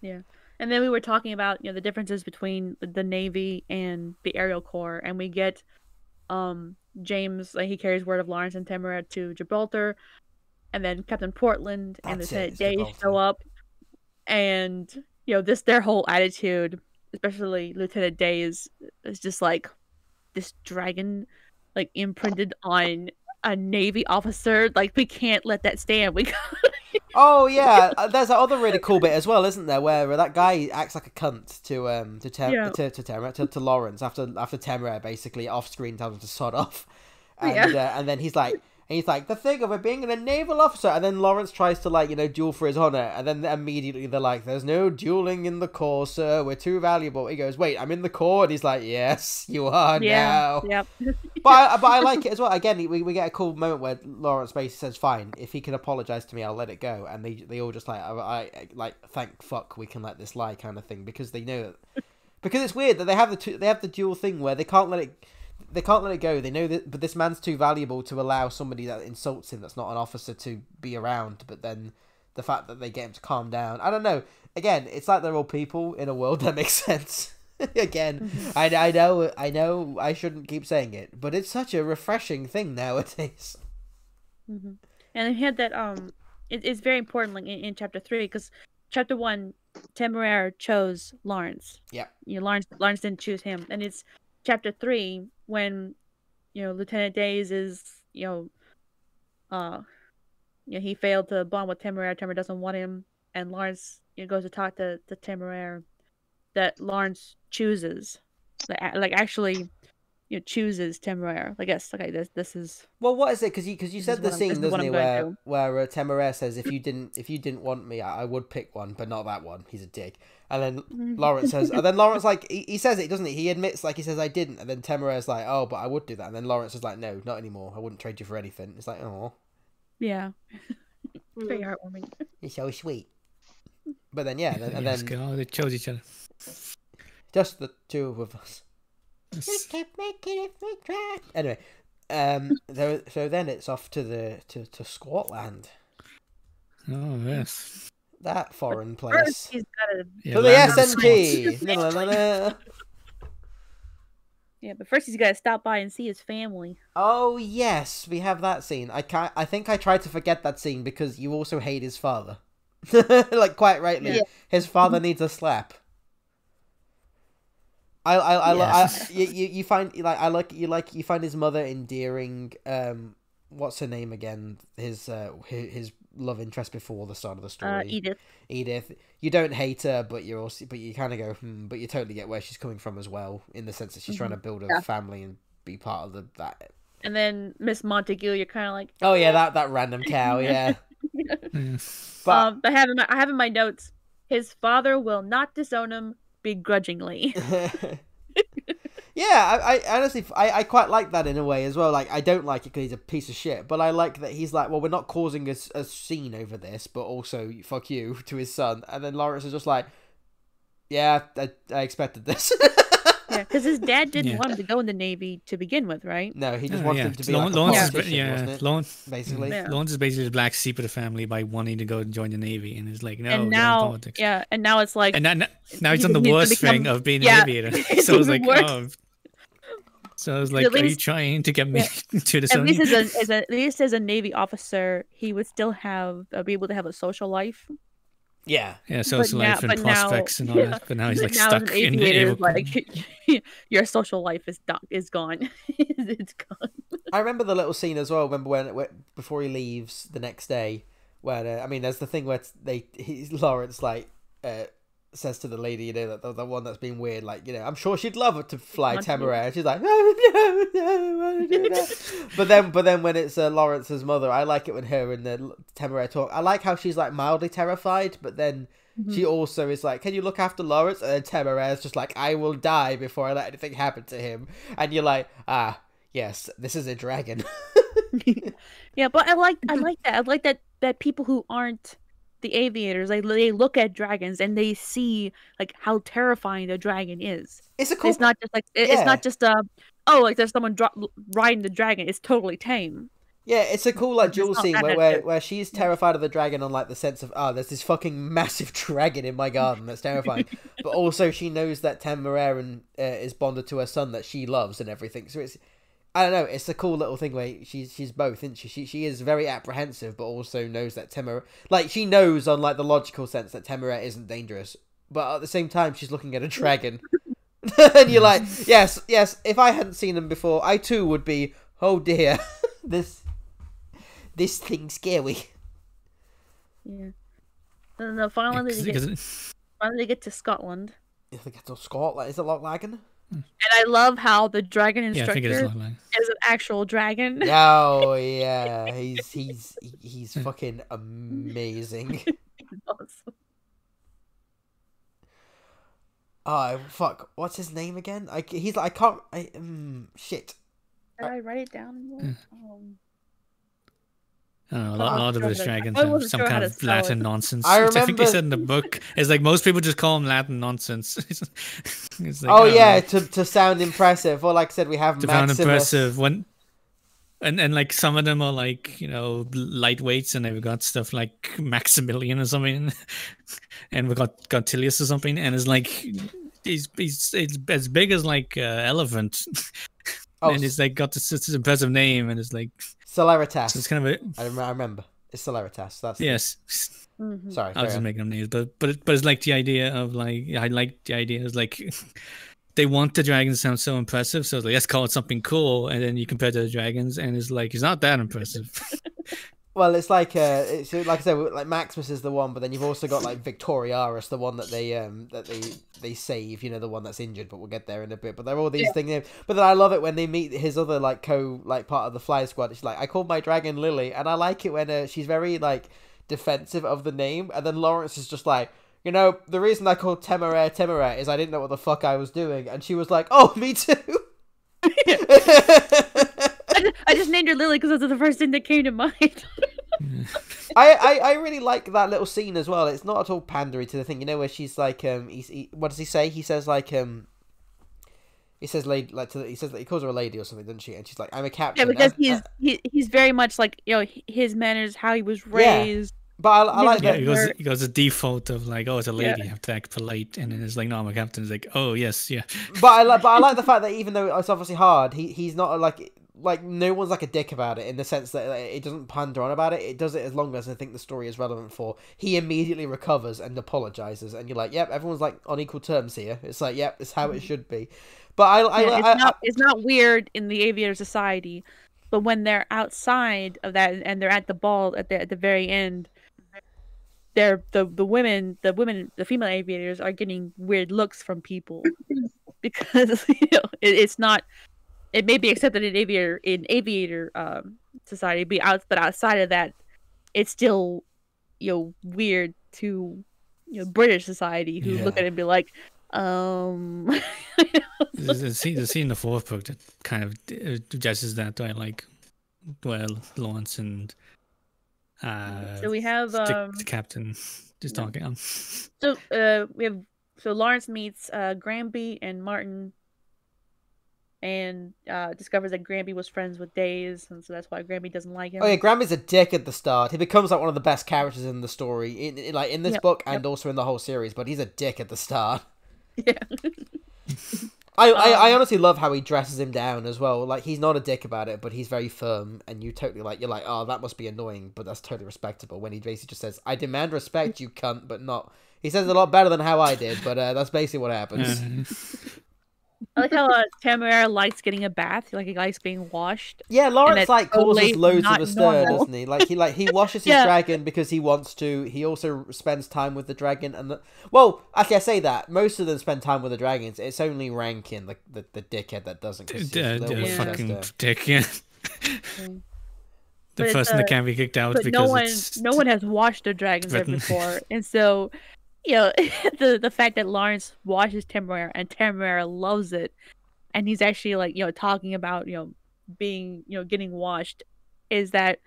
Yeah. And then we were talking about, the differences between the Navy and the aerial corps, and we get James, he carries word of Lawrence and Temeraire to Gibraltar, and then Captain Portland and Lieutenant Day show up, and their whole attitude, especially Lieutenant Day, is just like this dragon, like imprinted on a Navy officer. Like we can't let that stand. We Oh yeah, there's that other really cool bit as well, isn't there, where that guy acts like a cunt to Temeraire, to Lawrence after Temeraire basically off screen tells him to sod off, and then he's like, the thing of it being a naval officer, and then Lawrence tries to duel for his honor, and then immediately they're like, there's no dueling in the corps, sir, we're too valuable. He goes, wait, I'm in the corps, and he's like, yes, you are now. Yep. But I like it as well. Again, we get a cool moment where Lawrence basically says, fine, if he can apologize to me, I'll let it go, and they all just thank fuck we can let this lie kind of thing, because they know that, because it's weird that they have the dual thing where they can't let it go. They know that, but this man's too valuable to allow somebody that insults him, that's not an officer, to be around. But then the fact that they get him to calm down, I don't know. Again, it's like they're all people in a world that makes sense. Again, I know, I shouldn't keep saying it, but it's such a refreshing thing nowadays. Mm-hmm. And he had that. It's very important, like in chapter 3, because chapter 1, Temeraire chose Lawrence. Yeah. Lawrence didn't choose him, and it's chapter 3 when Lieutenant Days is he failed to bond with Temeraire. Temeraire doesn't want him, and Lawrence goes to talk to Temeraire, that Lawrence chooses, actually chooses Temeraire. I guess this is, well, what is it? Because you said the scene, doesn't he, where Temeraire says, if you didn't want me, I would pick one, but not that one. He's a dick. And then Lawrence says, and then Lawrence he says it, doesn't he? He admits, he says, I didn't. And then Temeraire's like, oh, but I would do that. And then Lawrence is like, no, not anymore. I wouldn't trade you for anything. It's like, oh. Yeah. Very heartwarming. You're so sweet. But then, and then they chose each other. Just the two of us. Just keep making it for try. Anyway, so then it's off to Scotland. Oh yes. That foreign place. He's gotta... To the SNT. Yeah, but first he's got to stop by and see his family. Oh yes, we have that scene. I think I tried to forget that scene because you also hate his father. Quite rightly. Yeah. His father needs a slap. You find his mother endearing. What's her name again? His love interest before the start of the story. Edith. You don't hate her, but you kind of go, but you totally get where she's coming from as well, in the sense that she's trying to build a family and be part of that. And then Miss Montague, you're kind of like, oh yeah, that random cow, yeah. But I have in my notes, his father will not disown him begrudgingly. Yeah, I honestly, I quite like that in a way as well. Like, I don't like it because he's a piece of shit, but I like that he's like, well, we're not causing a scene over this, but also, fuck you, to his son. And then Lawrence is just like, yeah, I expected this. Yeah, because his dad didn't want him to go in the Navy to begin with, right? No, he just wanted him to be like a Lawrence politician, wasn't it? Basically. Yeah. Lawrence is basically the black sheep of the family by wanting to go and join the Navy, and it's like, no, And now, politics. yeah, and now it's like, And now he's on the worst thing of being an aviator. So it's like, oh. So I was like, are you trying to get me to the at least as a Navy officer, he would still be able to have a social life. Yeah. Yeah, social life and prospects and all that. But now he's like stuck in the aviator. Like, your social life is gone. It's gone. I remember the little scene as well. Remember when before he leaves the next day, when I mean, there's the thing where Lawrence like says to the lady, you know, the one that's been weird, like, you know, I'm sure she'd love it to fly Temeraire. And she's like, no, I want to do that. but then when it's Lawrence's mother, I like it when her and the Temeraire talk. I like how she's like mildly terrified, but then she also is like, can you look after Lawrence? And then Temeraire's just like, I will die before I let anything happen to him. And you're like, yes, this is a dragon. Yeah, but I like that. I like that people who aren't the aviators, they look at dragons and they see like how terrifying the dragon is. It's not just like it's not just like there's someone riding the dragon. It's totally tame. Yeah, it's a cool like duel scene where she's terrified of the dragon on like the sense of there's this fucking massive dragon in my garden that's terrifying, but also she knows that Temeraire is bonded to her son that she loves and everything. So it's, I don't know, it's a cool little thing where she's both, isn't she? She is very apprehensive, but also knows that Temeraire, like, she knows on like the logical sense that Temeraire isn't dangerous, but at the same time she's looking at a dragon. And you're like, yes, if I hadn't seen them before, I too would be, oh dear, this thing's scary. Yeah. No, finally they get to Scotland. If they get to Scotland, is it Loch Laggan? And I love how the dragon instructor I think it is an actual dragon. Oh yeah, he's fucking amazing. Awesome. Oh fuck, what's his name again? Shit. Did I write it down? I don't know, a lot of those dragons have some kind of Latin nonsense. I I think they said in the book, it's like most people just call them Latin nonsense. It's like, to sound impressive. Or like I said, we have sound impressive and like some of them are like, you know, lightweights, and they've got stuff like Maximilian or something, and we got Tilius or something, and it's like it's as big as like elephant, and it's like got this impressive name, and it's like Celeritas. So it's kind of I remember. It's Celeritas. That's yes. Sorry, I was just making them names, but it's like the idea of like, I like the idea is like they want the dragons to sound so impressive, so it's like, let's call it something cool, and then you compare it to the dragons, and it's like, it's not that impressive. Well, it's like it's like I said, like Maximus is the one, but then you've also got like Victoriaris, the one that they save, you know, the one that's injured, but we'll get there in a bit. But they're all these things. But then I love it when they meet his other like part of the fly squad. She's like, I called my dragon Lily, and I like it when she's very like defensive of the name, and then Lawrence is just like, you know, the reason I called Temeraire is I didn't know what the fuck I was doing, and she was like, oh, me too. I just named her Lily because that's the first thing that came to mind. I really like that little scene as well. It's not at all pandery to the thing, you know, where she's like, what does he say? He says like, he says lady, like he says that he calls her a lady or something, doesn't she? And she's like, I'm a captain. Yeah, because he's very much like, you know, his manners, how he was raised. Yeah. But I like that. He goes the default of like, oh, it's a lady, you have to act polite, and then it's like, no, I'm a captain. It's like, oh yes, yeah. But I like the fact that even though it's obviously hard, he's not like no one's like a dick about it, in the sense that it doesn't pander on about it. It does it as long as I think the story is relevant for. He immediately recovers and apologizes, and you're like, yep, everyone's like on equal terms here. It's like, yep, it's how it should be. But it's not weird in the aviator society, but when they're outside of that and they're at the ball at the very end, the female aviators are getting weird looks from people because, you know, it's not. It may be accepted in aviator society, but outside of that, it's still, you know, weird to, you know, British society who look at it and be like, The scene in the fourth book that kind of addresses that, I like, well, Lawrence and so we have the captain just talking. So Lawrence meets Granby and Martin, and discovers that Granby was friends with Days, and so that's why Granby doesn't like him. Oh yeah, Granby's a dick at the start. He becomes like one of the best characters in the story, in this book and also in the whole series. But he's a dick at the start. Yeah. I honestly love how he dresses him down as well. Like, he's not a dick about it, but he's very firm, and you're like, oh, that must be annoying, but that's totally respectable. When he basically just says, "I demand respect, you cunt," but not. He says it a lot better than how I did, but that's basically what happens. I like how Temeraire likes getting a bath. Like, he likes being washed. Yeah, Lawrence totally causes loads of a stir, normal. doesn't he? Like he washes his dragon because he wants to. He also spends time with the dragon, and well, actually, I say that most of them spend time with the dragons. It's only Rankin, the dickhead, that doesn't. Fucking dick, yeah. The person that can't be kicked out because no one has washed their dragons there before, and so. The fact that Lawrence washes Temeraire and Temeraire loves it, and he's actually like talking about being getting washed, is that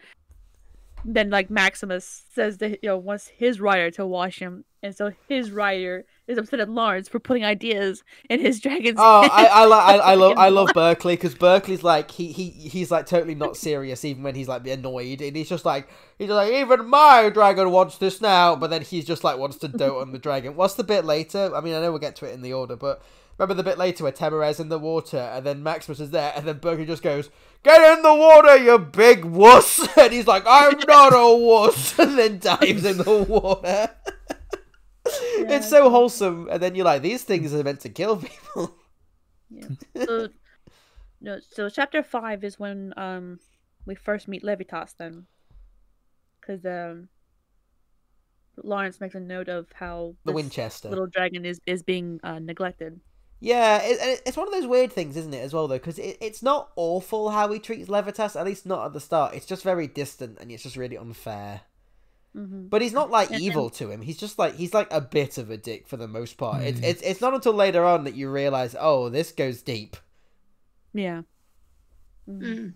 then like Maximus says that wants his rider to wash him, and so his rider is upset at Lawrence for putting ideas in his dragon's head. I love Berkeley, because Berkeley's like he's like totally not serious even when he's like annoyed, and he's like even my dragon wants this now, but then he's just like wants to dote on the dragon. What's the bit later? I mean, I know we'll get to it in the order, but remember the bit later where Temeraire's in the water and then Maximus is there, and then Berkeley just goes, "Get in the water, you big wuss!" And he's like, "I'm not a wuss," and then dives in the water. Yeah, it's so wholesome, and then you're like, these things are meant to kill people. Yeah. So chapter 5 is when we first meet Levitas, then, because Lawrence makes a note of how the Winchester little dragon is being neglected. Yeah, it's one of those weird things, isn't it, as well, though, because it's not awful how he treats Levitas, at least not at the start. It's just very distant, and it's just really unfair. Mm-hmm. But he's not like evil to him. He's just like he's like a bit of a dick for the most part. Mm. It's not until later on that you realize, oh, this goes deep. Yeah. Mm-hmm.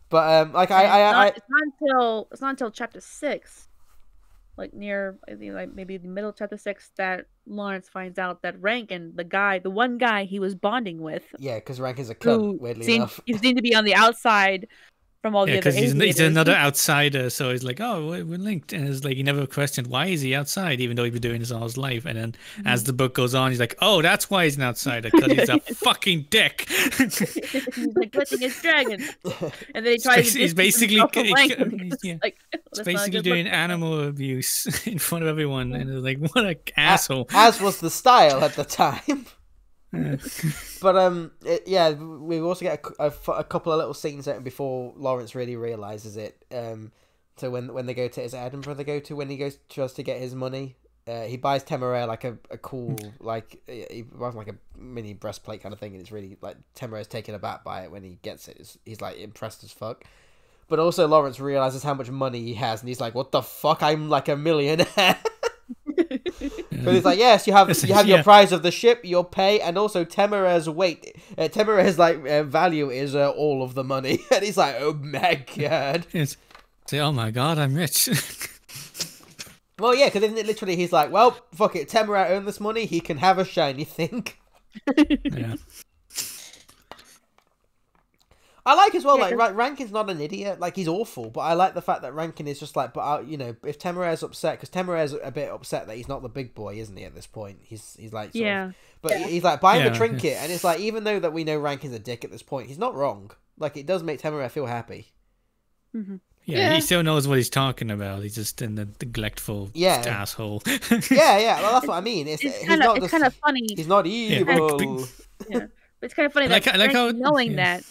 But it's not until chapter 6, like near like maybe the middle of chapter 6, that Lawrence finds out that Rankin, the one guy he was bonding with, because Rankin's a cunt, weirdly enough. He seemed to be on the outside from all the other because he's another outsider, so he's like, oh, we're linked, and it's like he never questioned why is he outside, even though he's been doing this all his life. And then as the book goes on, he's like, oh, that's why he's an outsider, because he's a fucking dick. He's neglecting his dragon, and then he tries to. He's basically doing animal abuse in front of everyone, and it's like, what an asshole. As was the style at the time. But we also get a couple of little scenes out before Lawrence really realizes it. So when they go to, is it Edinburgh they go to, when he goes just to get his money, he buys Temeraire like a cool, like he buys like a mini breastplate kind of thing, and it's really like Temeraire's taken aback by it when he gets it. He's like impressed as fuck. But also Lawrence realizes how much money he has, and he's like, what the fuck, I'm like a millionaire. But he's like, yes, you have your prize of the ship, your pay, and also Temeraire's weight. Temeraire's like value is all of the money, and he's like, oh my god. Say, oh my god, I'm rich. Well, yeah, because literally he's like, well, fuck it, Temeraire earned this money, he can have a shiny thing. Yeah. I like as well, like, Rankin's not an idiot, like, he's awful, but I like the fact that Rankin is just like, but, if Temeraire's upset, because Temeraire's a bit upset that he's not the big boy, isn't he, at this point? He's like, he's like, buy him a trinket, and it's like, even though that we know Rankin's a dick at this point, he's not wrong. Like, it does make Temeraire feel happy. Mm-hmm. Yeah, he still knows what he's talking about. He's just in the neglectful asshole. yeah, well, that's what I mean. It's kind of funny. He's not evil. Yeah. It's kind of funny that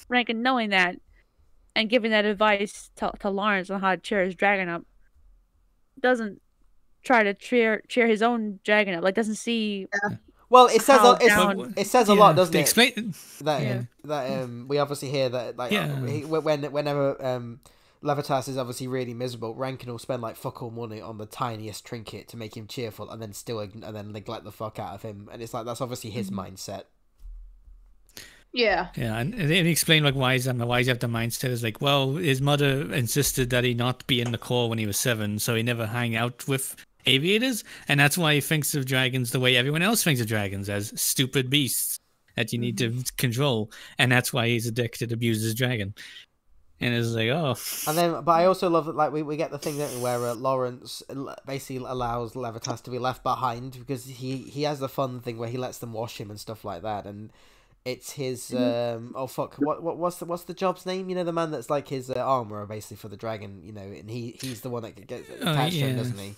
Rankin knowing that and giving that advice to Lawrence on how to cheer his dragon up, doesn't try to cheer his own dragon up. Like, doesn't see. Yeah. Well, it says a lot, doesn't it? That we obviously hear that, like, whenever Levitas is obviously really miserable, Rankin will spend like fuck all money on the tiniest trinket to make him cheerful, and then neglect the fuck out of him, and it's like that's obviously his mindset. Yeah. Yeah, and they explain like why he's have the mindset is like, well, his mother insisted that he not be in the Corps when he was 7, so he never hang out with aviators, and that's why he thinks of dragons the way everyone else thinks of dragons, as stupid beasts that you need to control, and that's why he's addicted, abuses dragon. And it's like, oh. And then, but I also love that, like, we get the thing that where Lawrence basically allows Levitas to be left behind because he has the fun thing where he lets them wash him and stuff like that, and it's his oh fuck, what's the job's name? You know, the man that's like his armorer basically for the dragon. You know, and he's the one that gets attached to him, doesn't he?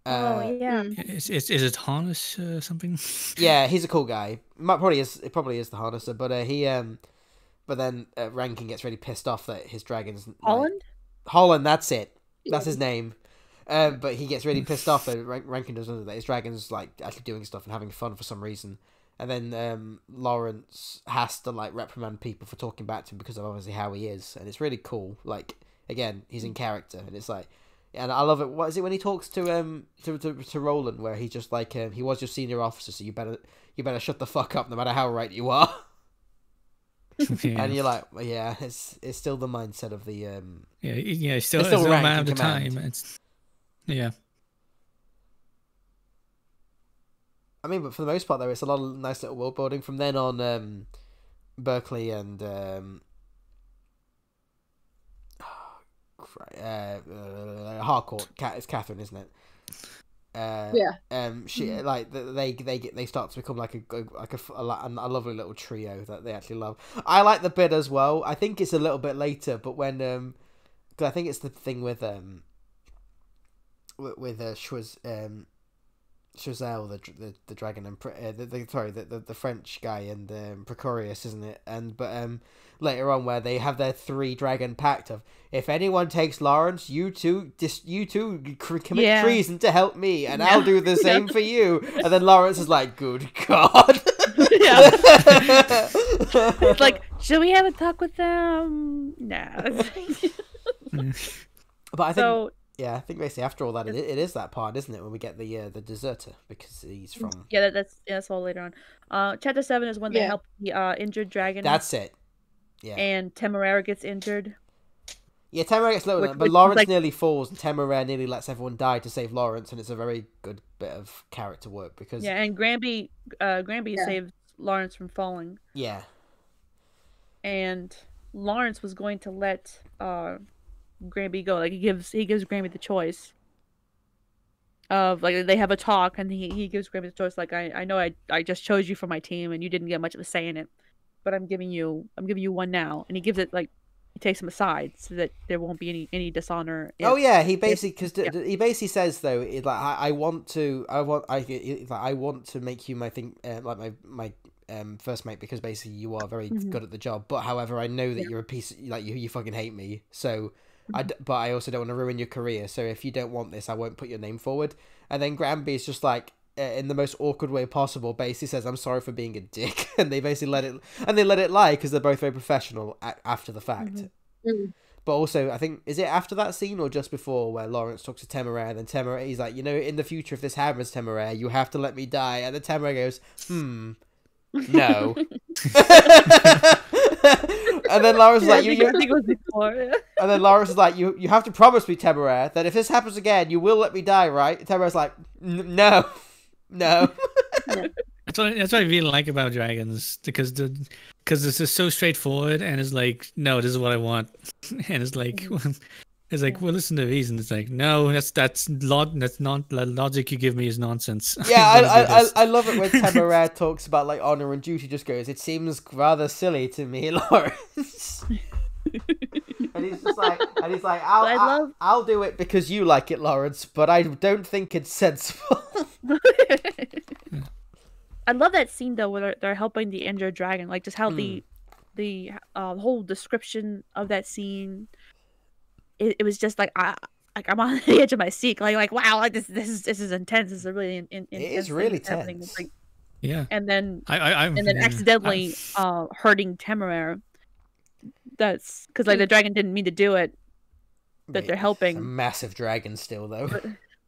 Is it harness something? Yeah, he's a cool guy. It probably is the harnesser, but but then Rankin gets really pissed off that his dragon's Holland. Holland, that's it. That's his name. But he gets really pissed off that Rankin doesn't know that his dragon's like actually doing stuff and having fun for some reason. And then Lawrence has to like reprimand people for talking back to him because of obviously how he is, and it's really cool. Like again, he's in character, and it's like, and I love it. What is it when he talks to Roland, where he's just like, he was your senior officer, so you better shut the fuck up, no matter how right you are. Yeah. And you're like, well, yeah, it's still the mindset of the it's still a man of the time. Yeah. I mean, but for the most part, though, it's a lot of nice little world building. From then on, Berkeley and Harcourt, it's Catherine, isn't it? She like they start to become like a lovely little trio that they actually love. I like the bit as well. I think it's a little bit later, but when cause I think it's the thing with Choiseul, the dragon, and the French guy, and Precorious, isn't it? And but later on, where they have their 3 dragon pact of, if anyone takes Lawrence, you two commit treason to help me, and I'll do the same for you. And then Lawrence is like, good God. It's like, should we have a talk with them? No. But I think. Yeah, I think basically after all that, it is that part, isn't it, when we get the deserter, because he's from... Yeah, that's all later on. Chapter 7 is when they help the injured dragon. That's it. Yeah. And Temeraire gets injured. Yeah, Temeraire gets lower, but Lawrence nearly falls, and Temeraire nearly lets everyone die to save Lawrence, and it's a very good bit of character work, because... Yeah, and Granby saves Lawrence from falling. Yeah. And Lawrence was going to let... Granby go, like he gives Granby the choice of, like, they have a talk, and he gives Granby the choice, like, I know I just chose you for my team and you didn't get much of a say in it, but I'm giving you one now, and he gives it, like, he takes him aside so that there won't be any dishonor. He basically he basically says though, like, I want to make you my thing, like my first mate, because basically you are very good at the job, but however I know that you're a piece, like you fucking hate me, so but I also don't want to ruin your career, so if you don't want this, I won't put your name forward. And then Granby is just like, in the most awkward way possible, basically says, I'm sorry for being a dick, and they basically let it lie, because they're both very professional after the fact. But also, I think, is it after that scene or just before, where Lawrence talks to Temeraire, and then Temeraire, he's like, in the future, if this happens, Temeraire, you have to let me die, and then Temeraire goes, no. And then Lawrence is like, I think it was before. And then Lawrence is like, you have to promise me, Temeraire, that if this happens again, you will let me die, right? And Temeraire's like, no. That's what I really like about dragons, because it's just so straightforward, and it's like, no, this is what I want, and it's like, well, listen to these, and it's like, no, that's not the logic you give me is nonsense. Yeah, I love it when Temeraire talks about like honor and duty. Just goes, it seems rather silly to me, Lawrence. And he's like, I'll do it because you like it, Lawrence, but I don't think it's sensible. I love that scene though, where they're helping the injured dragon, like just how the whole description of that scene. It was just like I'm on the edge of my seat, like wow, like this is intense. This is really intense. It is really tense. Like, yeah. And then accidentally hurting Temeraire. That's because like the dragon didn't mean to do it, that they're It's a helping. massive dragon still, though. But,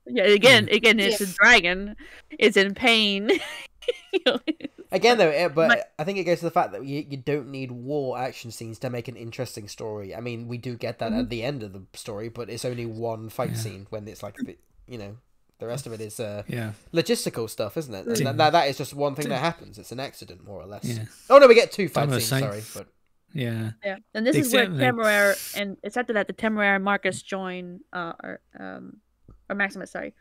yeah, again, it's a dragon. It's in pain. You know, Again, though, but I think it goes to the fact that you don't need war action scenes to make an interesting story. I mean, we do get that at the end of the story, but it's only one fight scene when it's like, you know, the rest of it is logistical stuff, isn't it? And that is just one thing that happens. It's an accident, more or less. Yeah. Oh, no, we get 2 fight scenes, sorry. But... Yeah. And this is where Temeraire, and it's after that the Temeraire and Marcus join, or Maximus, sorry,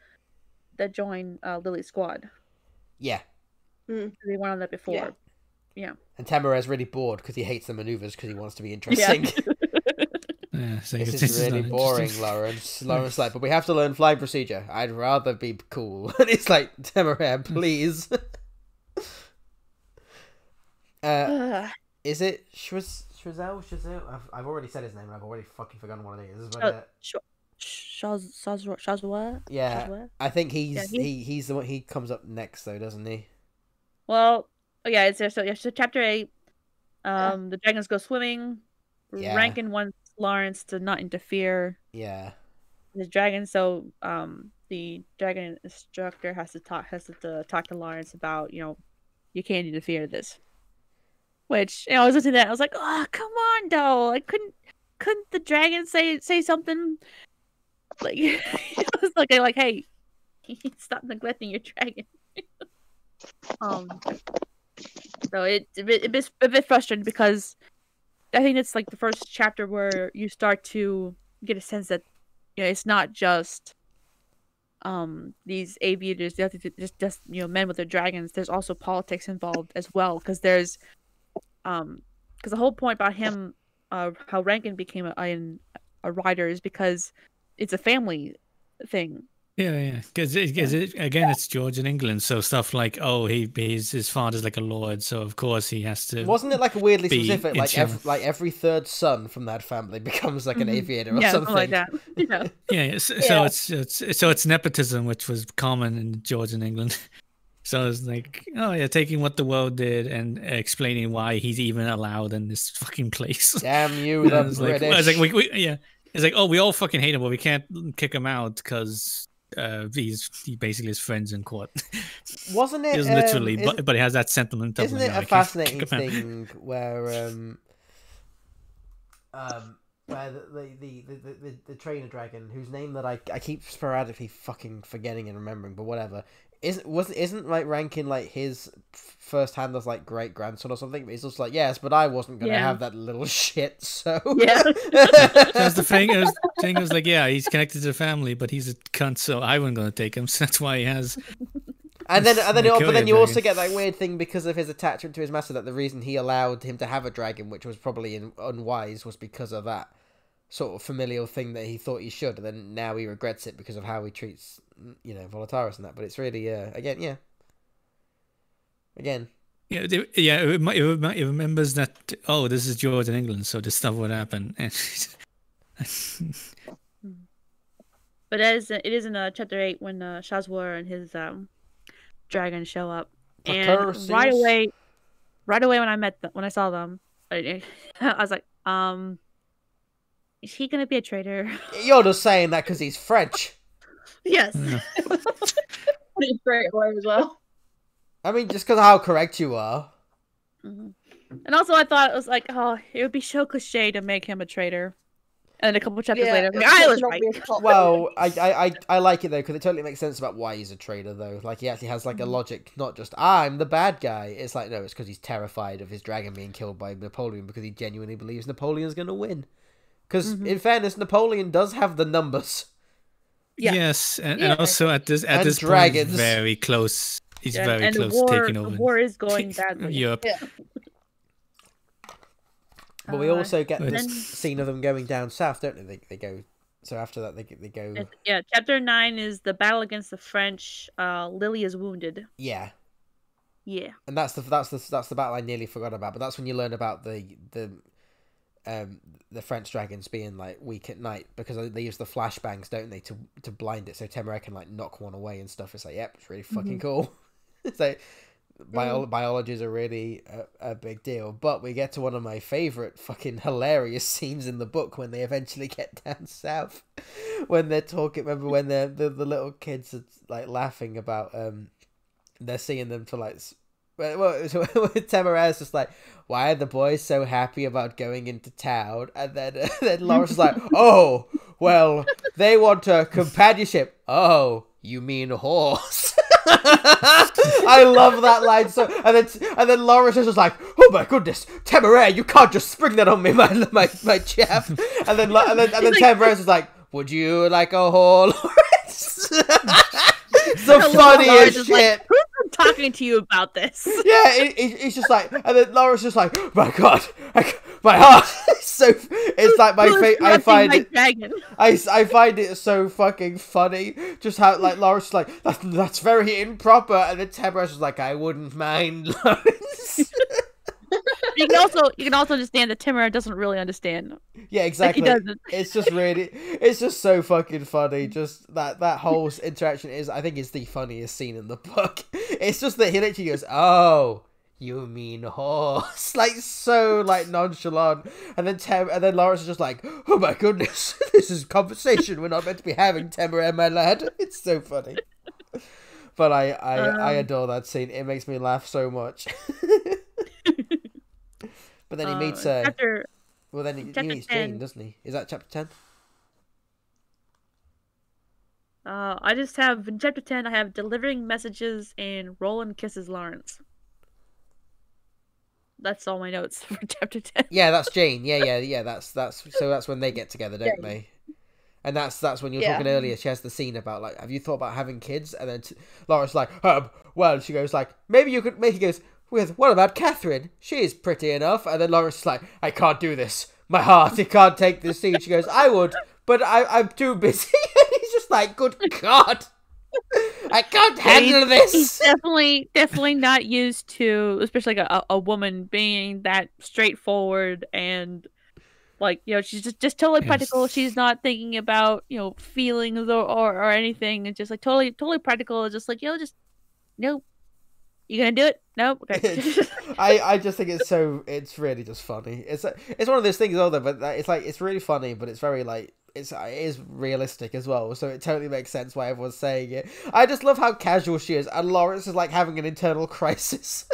that join Lily's squad. Yeah. They went on that before. Yeah. And Temeraire's really bored because he hates the maneuvers because he wants to be interesting. So this is really boring, Lawrence. Lawrence like, but we have to learn flying procedure. I'd rather be cool. And it's like, Temeraire, please. Is it Chazelle? I've already said his name and I've already fucking forgotten what it is. But, Shazwa? Yeah. Shazwa? I think he's the one. He comes up next though, doesn't he? Well, it's so chapter 8. The dragons go swimming. Yeah. Rankin wants Lawrence to not interfere. Yeah. The dragon, so the dragon instructor has to talk to Lawrence about, you can't interfere in this. Which, I was listening to that, I was like, oh, come on, though. Like, couldn't the dragon say something? Like, it was like, hey, stop neglecting your dragon. So it's a bit frustrating because I think it's like the first chapter where you start to get a sense that it's not just these aviators, just men with their dragons. There's also politics involved as well, because there's because the whole point about him, how Rankin became a writer is because it's a family thing. Yeah, because again, it's George in England, so stuff like, his father's like a lord, so of course he has to. Wasn't it like a weirdly specific, like every third son from that family becomes like an aviator or something like that? So it's nepotism, which was common in George in England. So it's like, taking what the world did and explaining why he's even allowed in this fucking place. Damn you, the British! It's like, we all fucking hate him, but we can't kick him out because. He basically is friends in court. Wasn't it? Literally, but he has that sentiment. Isn't it a fascinating thing where the trainer dragon, whose name that I keep sporadically fucking forgetting and remembering, but whatever, isn't like Rankin like his first hand as like great grandson or something? But he's just like, yes, but I wasn't gonna have that little shit. So that's the thing. It was like, he's connected to the family, but he's a cunt, so I wasn't gonna take him. So that's why he has. But then you also get that weird thing because of his attachment to his master, that the reason he allowed him to have a dragon, which was probably unwise, was because of that sort of familial thing that he thought he should, and then now he regrets it because of how he treats, Volataris and that. But it's really, again. It remembers that. Oh, this is George in England, so this stuff would happen. But it is in chapter 8 when Shazwar and his dragon show up, and right away when I saw them, I was like, is he gonna be a traitor? You're just saying that because he's French. Yes. Pretty great word as well. I mean, just because of how correct you are. Mm-hmm. And also, I thought it was like, it would be so cliche to make him a traitor. And then a couple chapters later, I was right. Well, I like it though, because it totally makes sense about why he's a traitor though. Like, he actually has like a logic, not just I'm the bad guy. It's like, no, it's because he's terrified of his dragon being killed by Napoleon, because he genuinely believes Napoleon's gonna win. Because in fairness, Napoleon does have the numbers. Yeah. Yes, and also at this dragons. Point, very close. He's very close to taking over. The war is going badly. Europe. Yeah. But we also get this scene of them going down south, don't they? They go. So after that, they go. Yeah, chapter 9 is the battle against the French. Lily is wounded. Yeah. Yeah. And that's the battle I nearly forgot about. But that's when you learn about the French dragons being like weak at night, because they use the flashbangs, don't they, to blind it, so Temeraire can like knock one away and stuff. It's like, yep, it's really fucking cool. So biology is a really a big deal. But we get to one of my favorite fucking hilarious scenes in the book when they eventually get down south, when they're talking. Remember when the little kids are like laughing about they're seeing them for like. Well, Temeraire's just like, why are the boys so happy about going into town? And then Laura's like, oh, well, they want a companionship. Oh, you mean a horse? I love that line. So, and then Laura's just like, oh my goodness, Temeraire, you can't just spring that on me, my chap. And then Temeraire's just like, would you like a horse? So funny as shit. Like, who's been talking to you about this? Yeah, it's just like, and then Laura's just like, oh my god, my heart. It's like my face. I find it so fucking funny. Just how like Laura's just like, that's very improper, and then Temeraire's just like, I wouldn't mind, Lawrence. You can also understand that Temeraire doesn't really understand. Yeah, exactly. Like, he doesn't. It's just so fucking funny. Just that whole interaction I think is the funniest scene in the book. It's just that he literally goes, "Oh, you mean horse?" Like so like nonchalant, and then Lawrence is just like, "Oh my goodness, this is conversation we're not meant to be having, Temeraire, my lad." It's so funny. But I adore that scene. It makes me laugh so much. But then he meets he meets Jane, doesn't he? Is that chapter 10? I just have in chapter 10. I have delivering messages and Roland kisses Lawrence. That's all my notes for chapter 10. Yeah, that's Jane. Yeah. That's when they get together, don't they? And that's when you were talking earlier. She has the scene about like, have you thought about having kids? And then Laura's like, well, she goes like, maybe you could. He goes, what about Catherine? She's pretty enough. And then Lawrence is like, I can't do this. My heart, it can't take this scene. She goes, I would, but I'm too busy. And he's just like, good God. I can't handle this. He's definitely not used to, especially like a woman being that straightforward and like, you know, she's just totally practical. She's not thinking about, you know, feelings or anything. It's just like totally practical. Just like, you know, you gonna do it? No? Okay. I just think it's really just funny. It's one of those things, although, but it's really funny, but it's very like, it is realistic as well, so it totally makes sense why everyone's saying it. I just love how casual she is, and Lawrence is like having an internal crisis.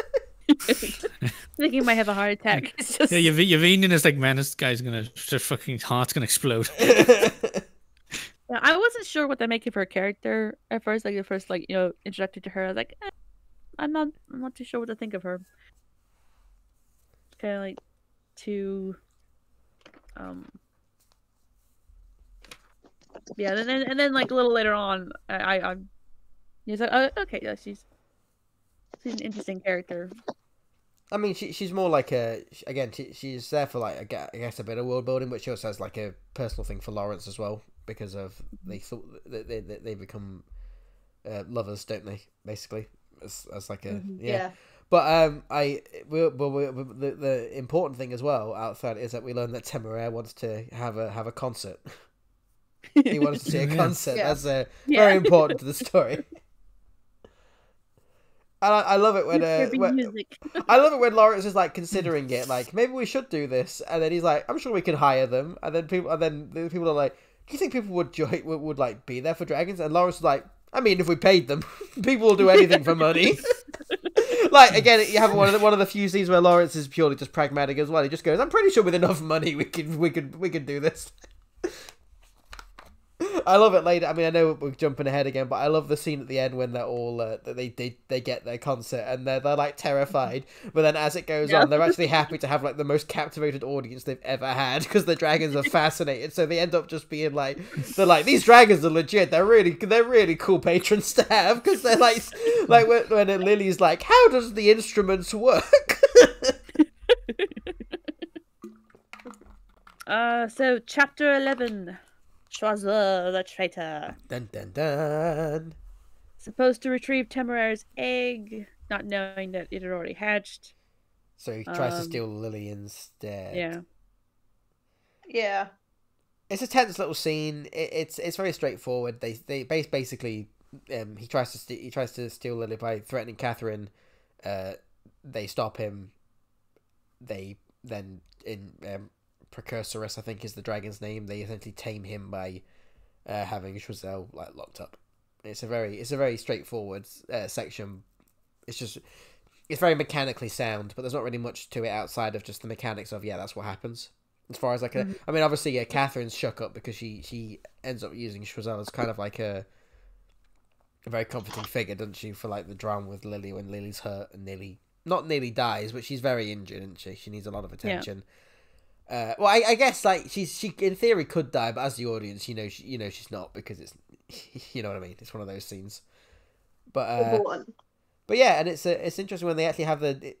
I think he might have a heart attack. It's just... Yeah, you're reading this like, man, this guy's just fucking heart's gonna explode. Yeah, I wasn't sure what to make of her character at first. Like the first, like, you know, introductory to her, I was like, I'm not too sure what to think of her. Kind of like too, yeah. And then like a little later on, I'm like, oh, okay, yeah, she's an interesting character. I mean, she's more like she's there for like I guess a bit of world building, but she also has like a personal thing for Lawrence as well because of they thought that they become lovers, don't they? Basically. As like a yeah. But the important thing as well outside is that we learn that Temeraire wants to have a concert. He wants to see a concert. Yeah. That's very important to the story. And I love it when I love it when Lawrence is like considering it, like maybe we should do this, and then he's like, I'm sure we can hire them, and then people are like, do you think people would like be there for dragons? And Lawrence is like, I mean, if we paid them, people will do anything for money. Like again, you have one of the few scenes where Lawrence is purely just pragmatic as well. He just goes, "I'm pretty sure with enough money we could do this." I love it later. I mean, I know we're jumping ahead again, but I love the scene at the end when they're all they get their concert and they're like terrified, but then as it goes on, they're actually happy to have like the most captivated audience they've ever had because the dragons are fascinated. So they end up just being like, they're like, these dragons are legit. They're really cool patrons to have because they're like when Lily's like, how does the instruments work? So chapter 11. Choiseul the traitor. Dun dun dun. Supposed to retrieve Temeraire's egg, not knowing that it had already hatched. So he tries to steal Lily instead. Yeah. Yeah. It's a tense little scene. It's very straightforward. They basically he tries to steal Lily by threatening Catherine, they stop him. They then in Precursorus, I think is the dragon's name. They essentially tame him by having Choiseul like locked up. It's a very straightforward section. It's very mechanically sound, but there's not really much to it outside of just the mechanics of that's what happens. As far as like I mean, obviously, Catherine's shook up because she ends up using Choiseul as kind of like a very comforting figure, doesn't she, for like the drama with Lily when Lily's hurt and not nearly dies, but she's very injured, isn't she? She needs a lot of attention. Yeah. Well, I guess like she in theory could die, but as the audience, she's not because it's you know what I mean. It's one of those scenes. But yeah, and it's interesting when they actually have the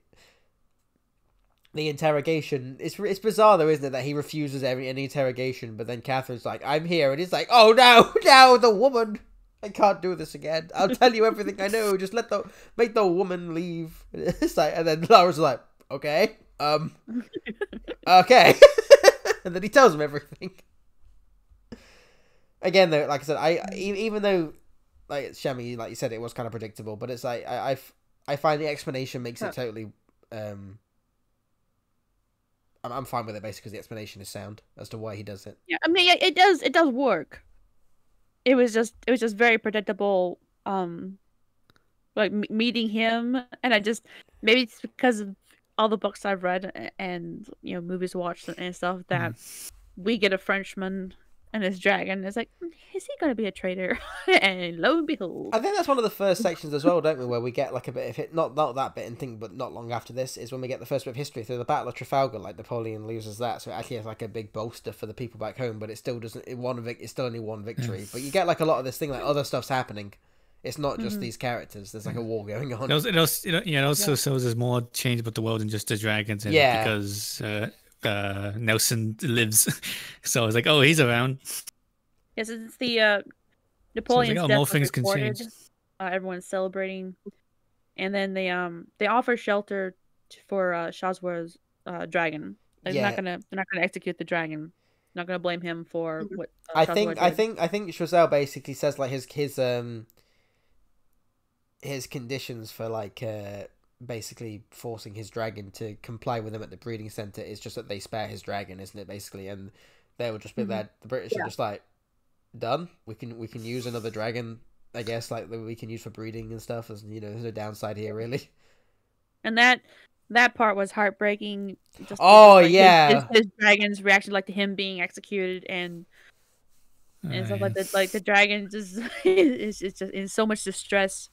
interrogation. It's bizarre though, isn't it, that he refuses any interrogation, but then Catherine's like, "I'm here," and he's like, "Oh no, the woman! I can't do this again. I'll tell you everything I know. Just make the woman leave." It's like, and then Laura's like, "Okay, okay," and then he tells him everything. Again, though, like I said, even though like Shami, like you said, it was kind of predictable, but it's like I find the explanation makes it totally. I'm fine with it basically because the explanation is sound as to why he does it. Yeah, I mean, it does work. It was just very predictable. Like meeting him, and maybe it's because of all the books I've read and movies watched and stuff that we get a Frenchman and his dragon. It's like, is he going to be a traitor? And lo and behold, I think that's one of the first sections as well, don't we? Where we get like a bit of it, not that bit and thing, but not long after this is when we get the first bit of history through the Battle of Trafalgar. Like Napoleon loses that, so it actually has like a big bolster for the people back home. But it still doesn't. It's still only one victory. But you get like a lot of this thing, like other stuff's happening. It's not just these characters. There's like a war going on. It also shows there's more change about the world than just the dragons. Because Nelson lives, so I was like, oh, he's around. Yes, it's the Napoleon's death more things recorded. can change. Everyone's celebrating, and then they offer shelter for Chaswar's dragon. They're not gonna execute the dragon. Not gonna blame him for what. I think Choiseul basically says like his conditions for like basically forcing his dragon to comply with him at the breeding center is just that they spare his dragon, isn't it, basically? And they will just be there. The British are just like, done. We can use another dragon, I guess, like that we can use for breeding and stuff. There's there's no downside here really. And that part was heartbreaking. Just his dragon's reaction, like to him being executed and stuff like that. Like the dragon just is just in so much distress.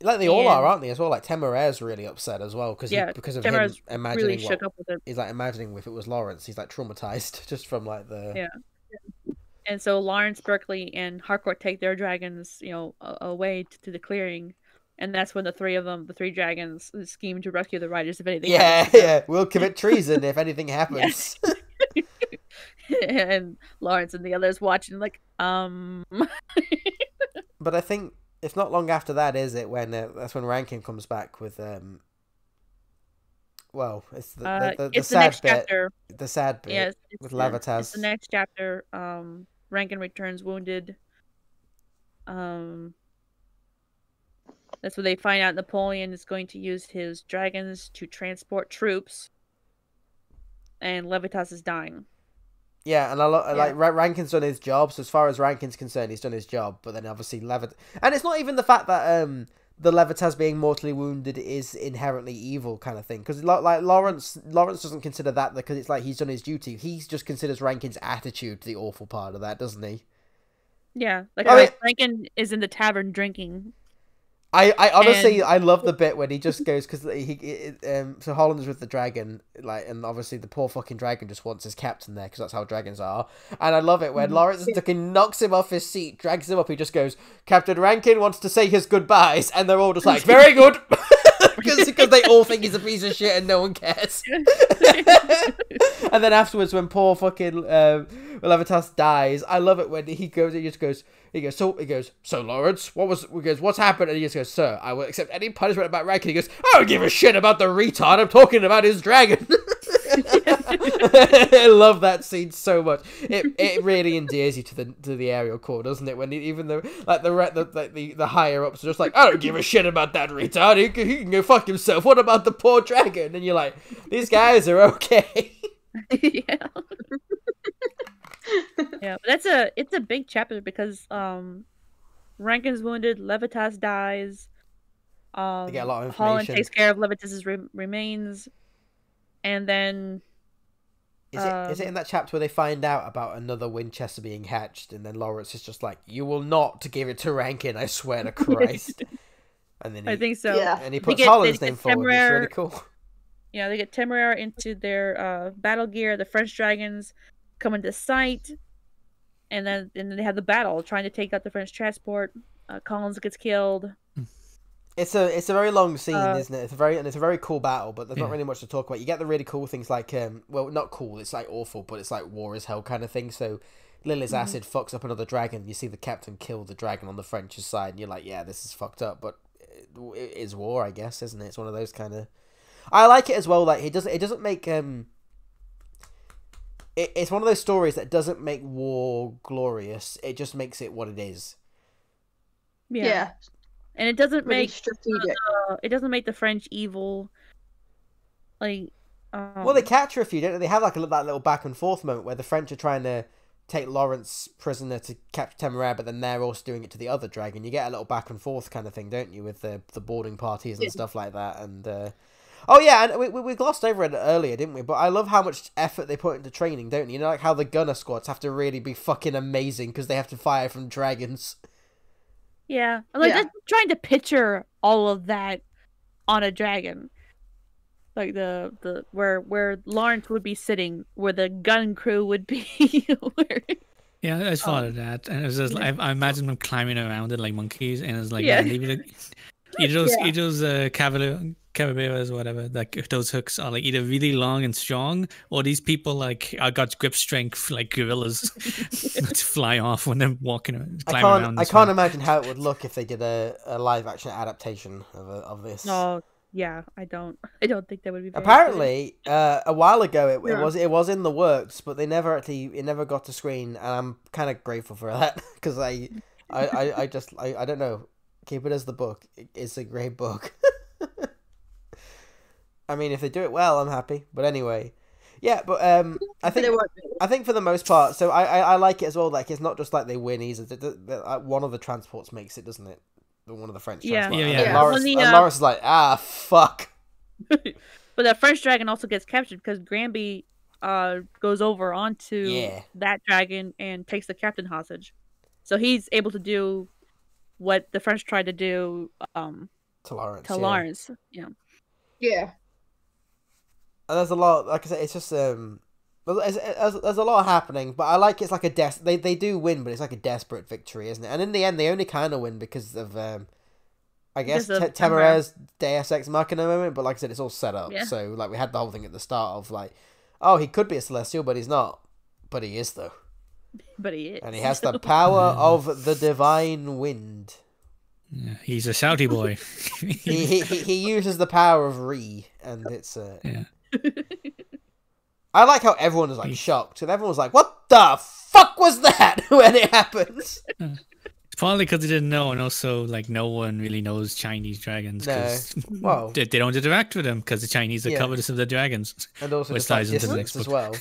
Like they all are, aren't they? As well, like Temeraire's really upset as well because of Temeraire's him imagining really shook up with it. He's like imagining if it was Lawrence, he's like traumatized just from like the And so Lawrence, Berkeley, and Harcourt take their dragons, away to the clearing, and that's when the three dragons scheme to rescue the riders if anything. Yeah, we'll commit treason if anything happens. And Lawrence and the others watching like, But I think it's not long after that, is it? When that's when Rankin comes back with well, it's the sad bit. Chapter. The sad bit with Levitas. It's the next chapter. Rankin returns wounded. That's where they find out Napoleon is going to use his dragons to transport troops, and Levitas is dying. Yeah, and like Rankin's done his job. So as far as Rankin's concerned, he's done his job. But then obviously and it's not even the fact that the Levitas being mortally wounded is inherently evil kind of thing. Because like Lawrence doesn't consider that because it's like he's done his duty. He just considers Rankin's attitude the awful part of that, doesn't he? Yeah, like Rankin is in the tavern drinking. I honestly I love the bit when he just goes because so Holland's with the dragon, like, and obviously the poor fucking dragon just wants his captain there because that's how dragons are. And I love it when Lawrence fucking knocks him off his seat, drags him up. He just goes, "Captain Rankin wants to say his goodbyes," and they're all just like, "Very good," because they all think he's a piece of shit and no one cares. And then afterwards, when poor fucking Levitas dies, I love it when he goes. So Lawrence, what's happened? And he just goes, "Sir, I will accept any punishment about Rankin." He goes, "I don't give a shit about the retard. I'm talking about his dragon." I love that scene so much. It really endears you to the aerial core, doesn't it? When even though like the higher ups are just like, I don't give a shit about that retard. He can go fuck himself. What about the poor dragon? And you're like, these guys are okay. Yeah. Yeah, but it's a big chapter because Rankin's wounded, Levitas dies. They get a lot of Holland information. takes care of Levitas's remains, and then Is it in that chapter where they find out about another Winchester being hatched, and then Lawrence is just like, "You will not give it to Rankin, I swear to Christ." And then I think so. Yeah. and he puts Holland's name forward. It's Temeraire. really cool. Yeah, they get Temeraire into their battle gear. The French dragons come into sight, and then they have the battle trying to take out the French transport. Collins gets killed. It's a very long scene, isn't it? It's a very cool battle, but there's not really much to talk about. You get the really cool things like well, not cool. It's like awful, but it's like war is hell kind of thing. So Lily's acid fucks up another dragon. You see the captain kill the dragon on the French's side, and you're like, yeah, this is fucked up. But it is war, I guess, isn't it? It's one of those kind of. I like it as well. Like it doesn't make It's one of those stories that doesn't make war glorious. It just makes it what it is. Yeah. And it doesn't Really make strategic. it doesn't make the French evil. Like, Well, they capture a few, don't they? They have like that little back and forth moment where the French are trying to take Lawrence prisoner to capture Temeraire, but then they're also doing it to the other dragon. You get a little back and forth kind of thing, don't you, with the boarding parties and stuff like that. And oh yeah, and we glossed over it earlier, didn't we? But I love how much effort they put into training, don't you? You know, like how the gunner squads have to really be fucking amazing because they have to fire from dragons. yeah, like just trying to picture all of that on a dragon, like the where Lawrence would be sitting, where the gun crew would be. Yeah, I just thought of that, and it was just, I imagine them climbing around it like monkeys, and it's like, Yeah. leave it. Either those caballeros, whatever, like those hooks are like either really long and strong, or these people like are got grip strength like gorillas to fly off when they're walking around. I can't imagine how it would look if they did a live action adaptation of this. Oh yeah, I don't think that would be. Very Apparently, a while ago it was in the works, but it never got to screen, and I'm kind of grateful for that because I don't know. Keep it as the book. It's a great book. I mean, if they do it well, I'm happy. But anyway, yeah. But I think for the most part, so I like it as well. Like it's not just like they win either. One of the transports makes it, doesn't it? One of the French transports. Yeah. Lawrence is like, fuck. But that French dragon also gets captured because Granby goes over onto that dragon and takes the captain hostage. So he's able to do what the French tried to do to Lawrence. Yeah. Yeah. And there's a lot, like I said, it's just there's a lot happening, but I like it's like they do win, but it's like a desperate victory, isn't it? And in the end, they only kind of win because of I guess Temeraire's Deus Ex Machina moment. But like I said, it's all set up. Yeah. So like we had the whole thing at the start of like, oh, he could be a Celestial, but he's not. But he is though. But he is. And he has the power of the divine wind. Yeah, he's a shouty boy. he uses the power of Re, and it's yeah. I like how everyone was like shocked, and everyone was like, "What the fuck was that?" when it happens. It's probably because they didn't know, and also like no one really knows Chinese dragons because they don't interact with them because the Chinese are covetous of the dragons. And also which just like ties into the distance next as book. well.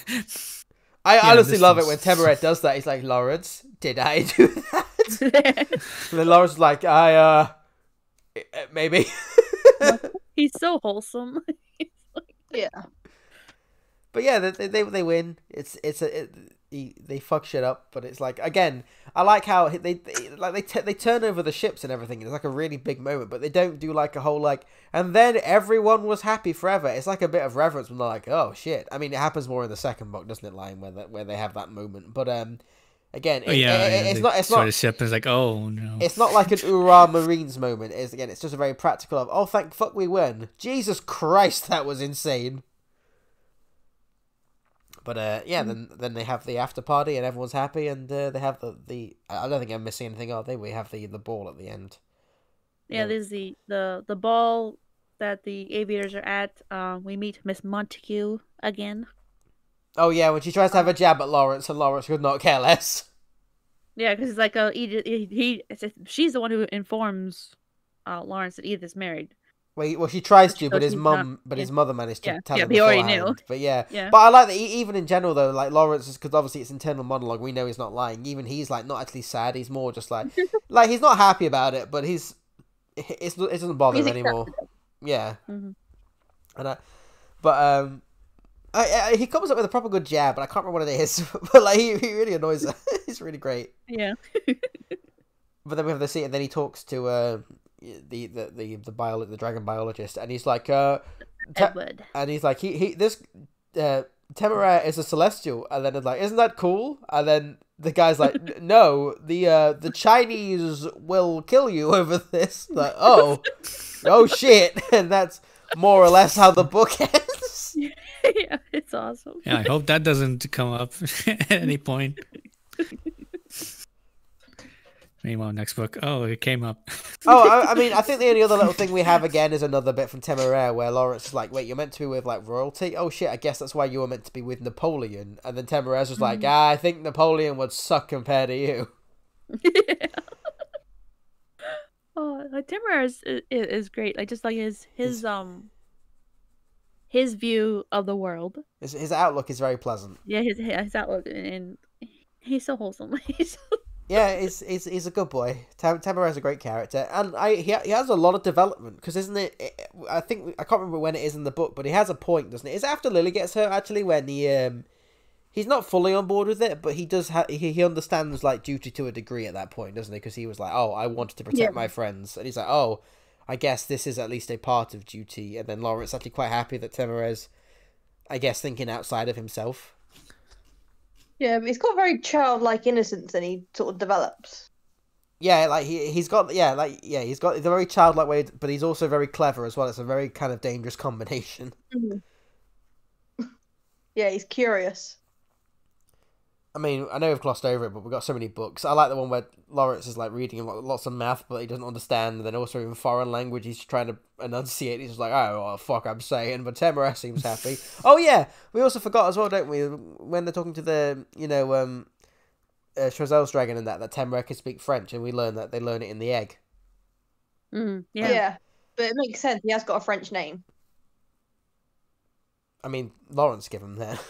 I honestly love it when Temeraire does that. He's like, Lawrence, did I do that? And then Lawrence is like, maybe. He's so wholesome. Yeah. But yeah, they win. They fuck shit up, but it's like, again, I like how they turn over the ships and everything. It's like a really big moment, but they don't do like a whole like, and then everyone was happy forever. It's like a bit of reverence when they're like, oh shit. I mean, it happens more in the second book, doesn't it, Lion, where they have that moment. But again, it's not the ship is like, oh no. It's not like an Ura Marines moment. It's just a very practical of, oh thank fuck we win. Jesus Christ, that was insane. But then they have the after party and everyone's happy, and they have the I don't think I'm missing anything, are they? We have the ball at the end. Yeah, there's the ball that the aviators are at. We meet Miss Montague again. Oh yeah, when she tries to have a jab at Lawrence, and Lawrence could not care less. Yeah, because it's like she's the one who informs Lawrence that Edith's married. Well, she tries to, So but his she's mum, not- his mother managed to tell him he already beforehand. knew. But yeah, Yeah. but I like that even in general though, like Lawrence is because obviously it's internal monologue. We know he's not lying. Even he's like not actually sad. He's more just like he's not happy about it, but it doesn't bother him anymore. Yeah, Mm-hmm. and he comes up with a proper good jab, but I can't remember what it is. But like he really annoys her. He's really great. Yeah. But then we have the scene, and then he talks to the dragon biologist, and he's like, Edward. and he's like, this Temeraire is a celestial, and then it's like, isn't that cool? And then the guy's like, no, the Chinese will kill you over this. Like, oh shit, and that's more or less how the book ends. Yeah, it's awesome. Yeah, I hope that doesn't come up at any point. Meanwhile, next book. Oh, it came up. I mean, I think the only other little thing we have again is another bit from Temeraire where Lawrence is like, wait, you're meant to be with like royalty? Oh shit, I guess that's why you were meant to be with Napoleon. And then Temeraire's just like, I think Napoleon would suck compared to you. Yeah. Oh, Temeraire is great. Like just like his view of the world. His outlook is very pleasant. Yeah, his outlook, and he's so wholesome. Yeah, he's a good boy. Temeraire's a great character, and he has a lot of development because isn't it? I can't remember when it is in the book, but he has a point, doesn't it? Is it after Lily gets hurt actually when he's not fully on board with it, but he does he understands like duty to a degree at that point, doesn't he? Because he was like, oh, I wanted to protect my friends, and he's like, oh, I guess this is at least a part of duty, and then Lawrence actually quite happy that Temeraire's, I guess, thinking outside of himself. Yeah, but he's got very childlike innocence, and he sort of develops. Yeah, like he's got he's got a very childlike way, but he's also very clever as well. It's a very kind of dangerous combination. Mm-hmm. Yeah, he's curious. I mean, I know we've glossed over it, but we've got so many books. I like the one where Lawrence is like reading lots of math, but he doesn't understand, and then also in foreign language he's trying to enunciate. He's just like, oh, well, fuck, I'm saying. But Temeraire seems happy. Oh yeah, we also forgot as well, don't we? When they're talking to the Choisel's dragon and that Temeraire can speak French, and we learn that they learn it in the egg. Yeah. Yeah, but it makes sense. He has got a French name. I mean, Lawrence gave him that.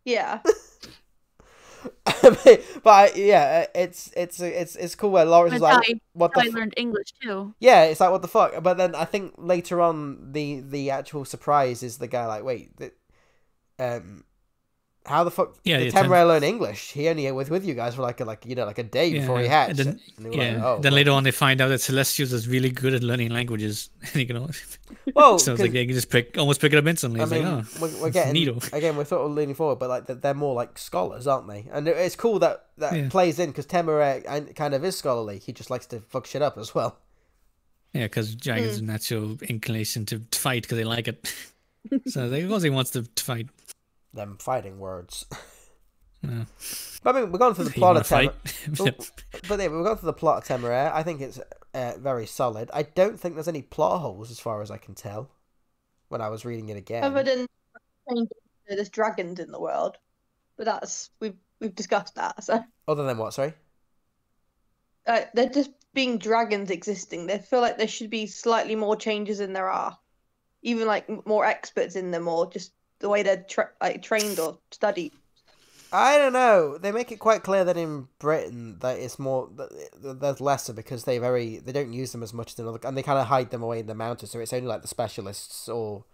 Yeah. But yeah, it's cool where Lawrence is like, what the I learned English too. Yeah, it's like what the fuck. But then I think later on the actual surprise is the guy like, wait, how the fuck did Temeraire learn English? He only was with you guys for like a day before he hatched. Then, then later on they find out that Celestials is really good at learning languages. Well, so it's like they can just almost pick it up instantly. I mean, we're getting neato. Again, we're sort of leaning forward, but like they're more like scholars, aren't they? And it's cool that plays in because Temeraire kind of is scholarly. He just likes to fuck shit up as well. Yeah, because dragons have a natural inclination to fight because they like it. So of course he wants to fight. Them fighting words. Yeah. But I mean, we're going through the plot of Temeraire. But yeah, we're going through the plot of Temeraire. I think it's very solid. I don't think there's any plot holes as far as I can tell. When I was reading it again, Other than there's dragons in the world, but that's we've discussed that. So other than what? Sorry. They're just being dragons existing. They feel like there should be slightly more changes than there are, even like more experts in them, or just the way they're trained or studied. I don't know. They make it quite clear that in Britain that it's more there's lesser because they don't use them as much as in other, and they kind of hide them away in the mountains. So it's only like the specialists or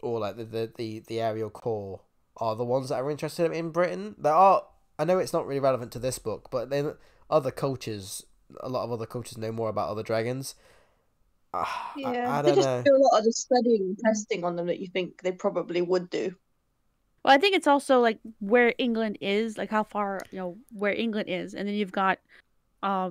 like the aerial corps are the ones that are interested in Britain. There are. I know it's not really relevant to this book, but then other cultures, a lot of other cultures know more about other dragons. Yeah, I they don't just know. do a lot of the studying and testing on them that you think they probably would do. Well, I think it's also like where England is, like how far where England is, and then you've got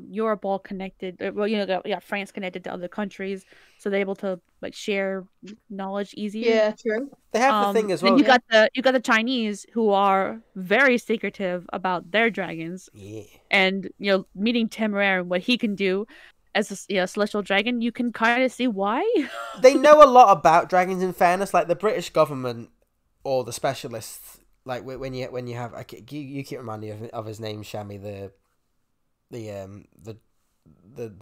Europe all connected. Well, you got France connected to other countries, so they're able to like share knowledge easier. Yeah, true. They have the thing as well. And you got the Chinese who are very secretive about their dragons. Yeah. And meeting Temeraire and what he can do as a celestial dragon, you can kind of see why. They know a lot about dragons. In fairness, like the British government or the specialists, like when you have, you keep reminding me of his name, Shammy, the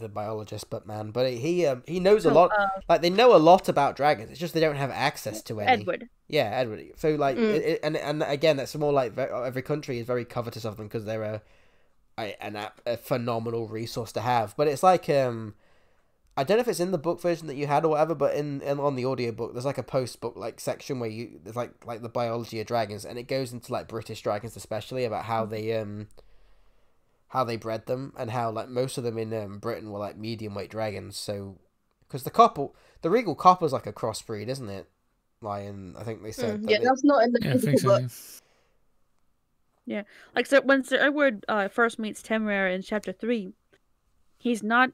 biologist, but he knows a lot. Like they know a lot about dragons. It's just they don't have access to any. Edward. Yeah, Edward. So like, and again, that's more like every country is very covetous of them because they're a phenomenal resource to have. But it's like I don't know if it's in the book version that you had or whatever, but in on the audiobook there's like a post book like section where there's like the biology of dragons, and it goes into like British dragons especially about how they bred them, and how like most of them in Britain were like medium weight dragons. So because the regal copper's like a crossbreed, isn't it? Lion, I think they said. Yeah, that's not in the physical book. Yeah, like so when Sir Edward first meets Temeraire in chapter 3, he's never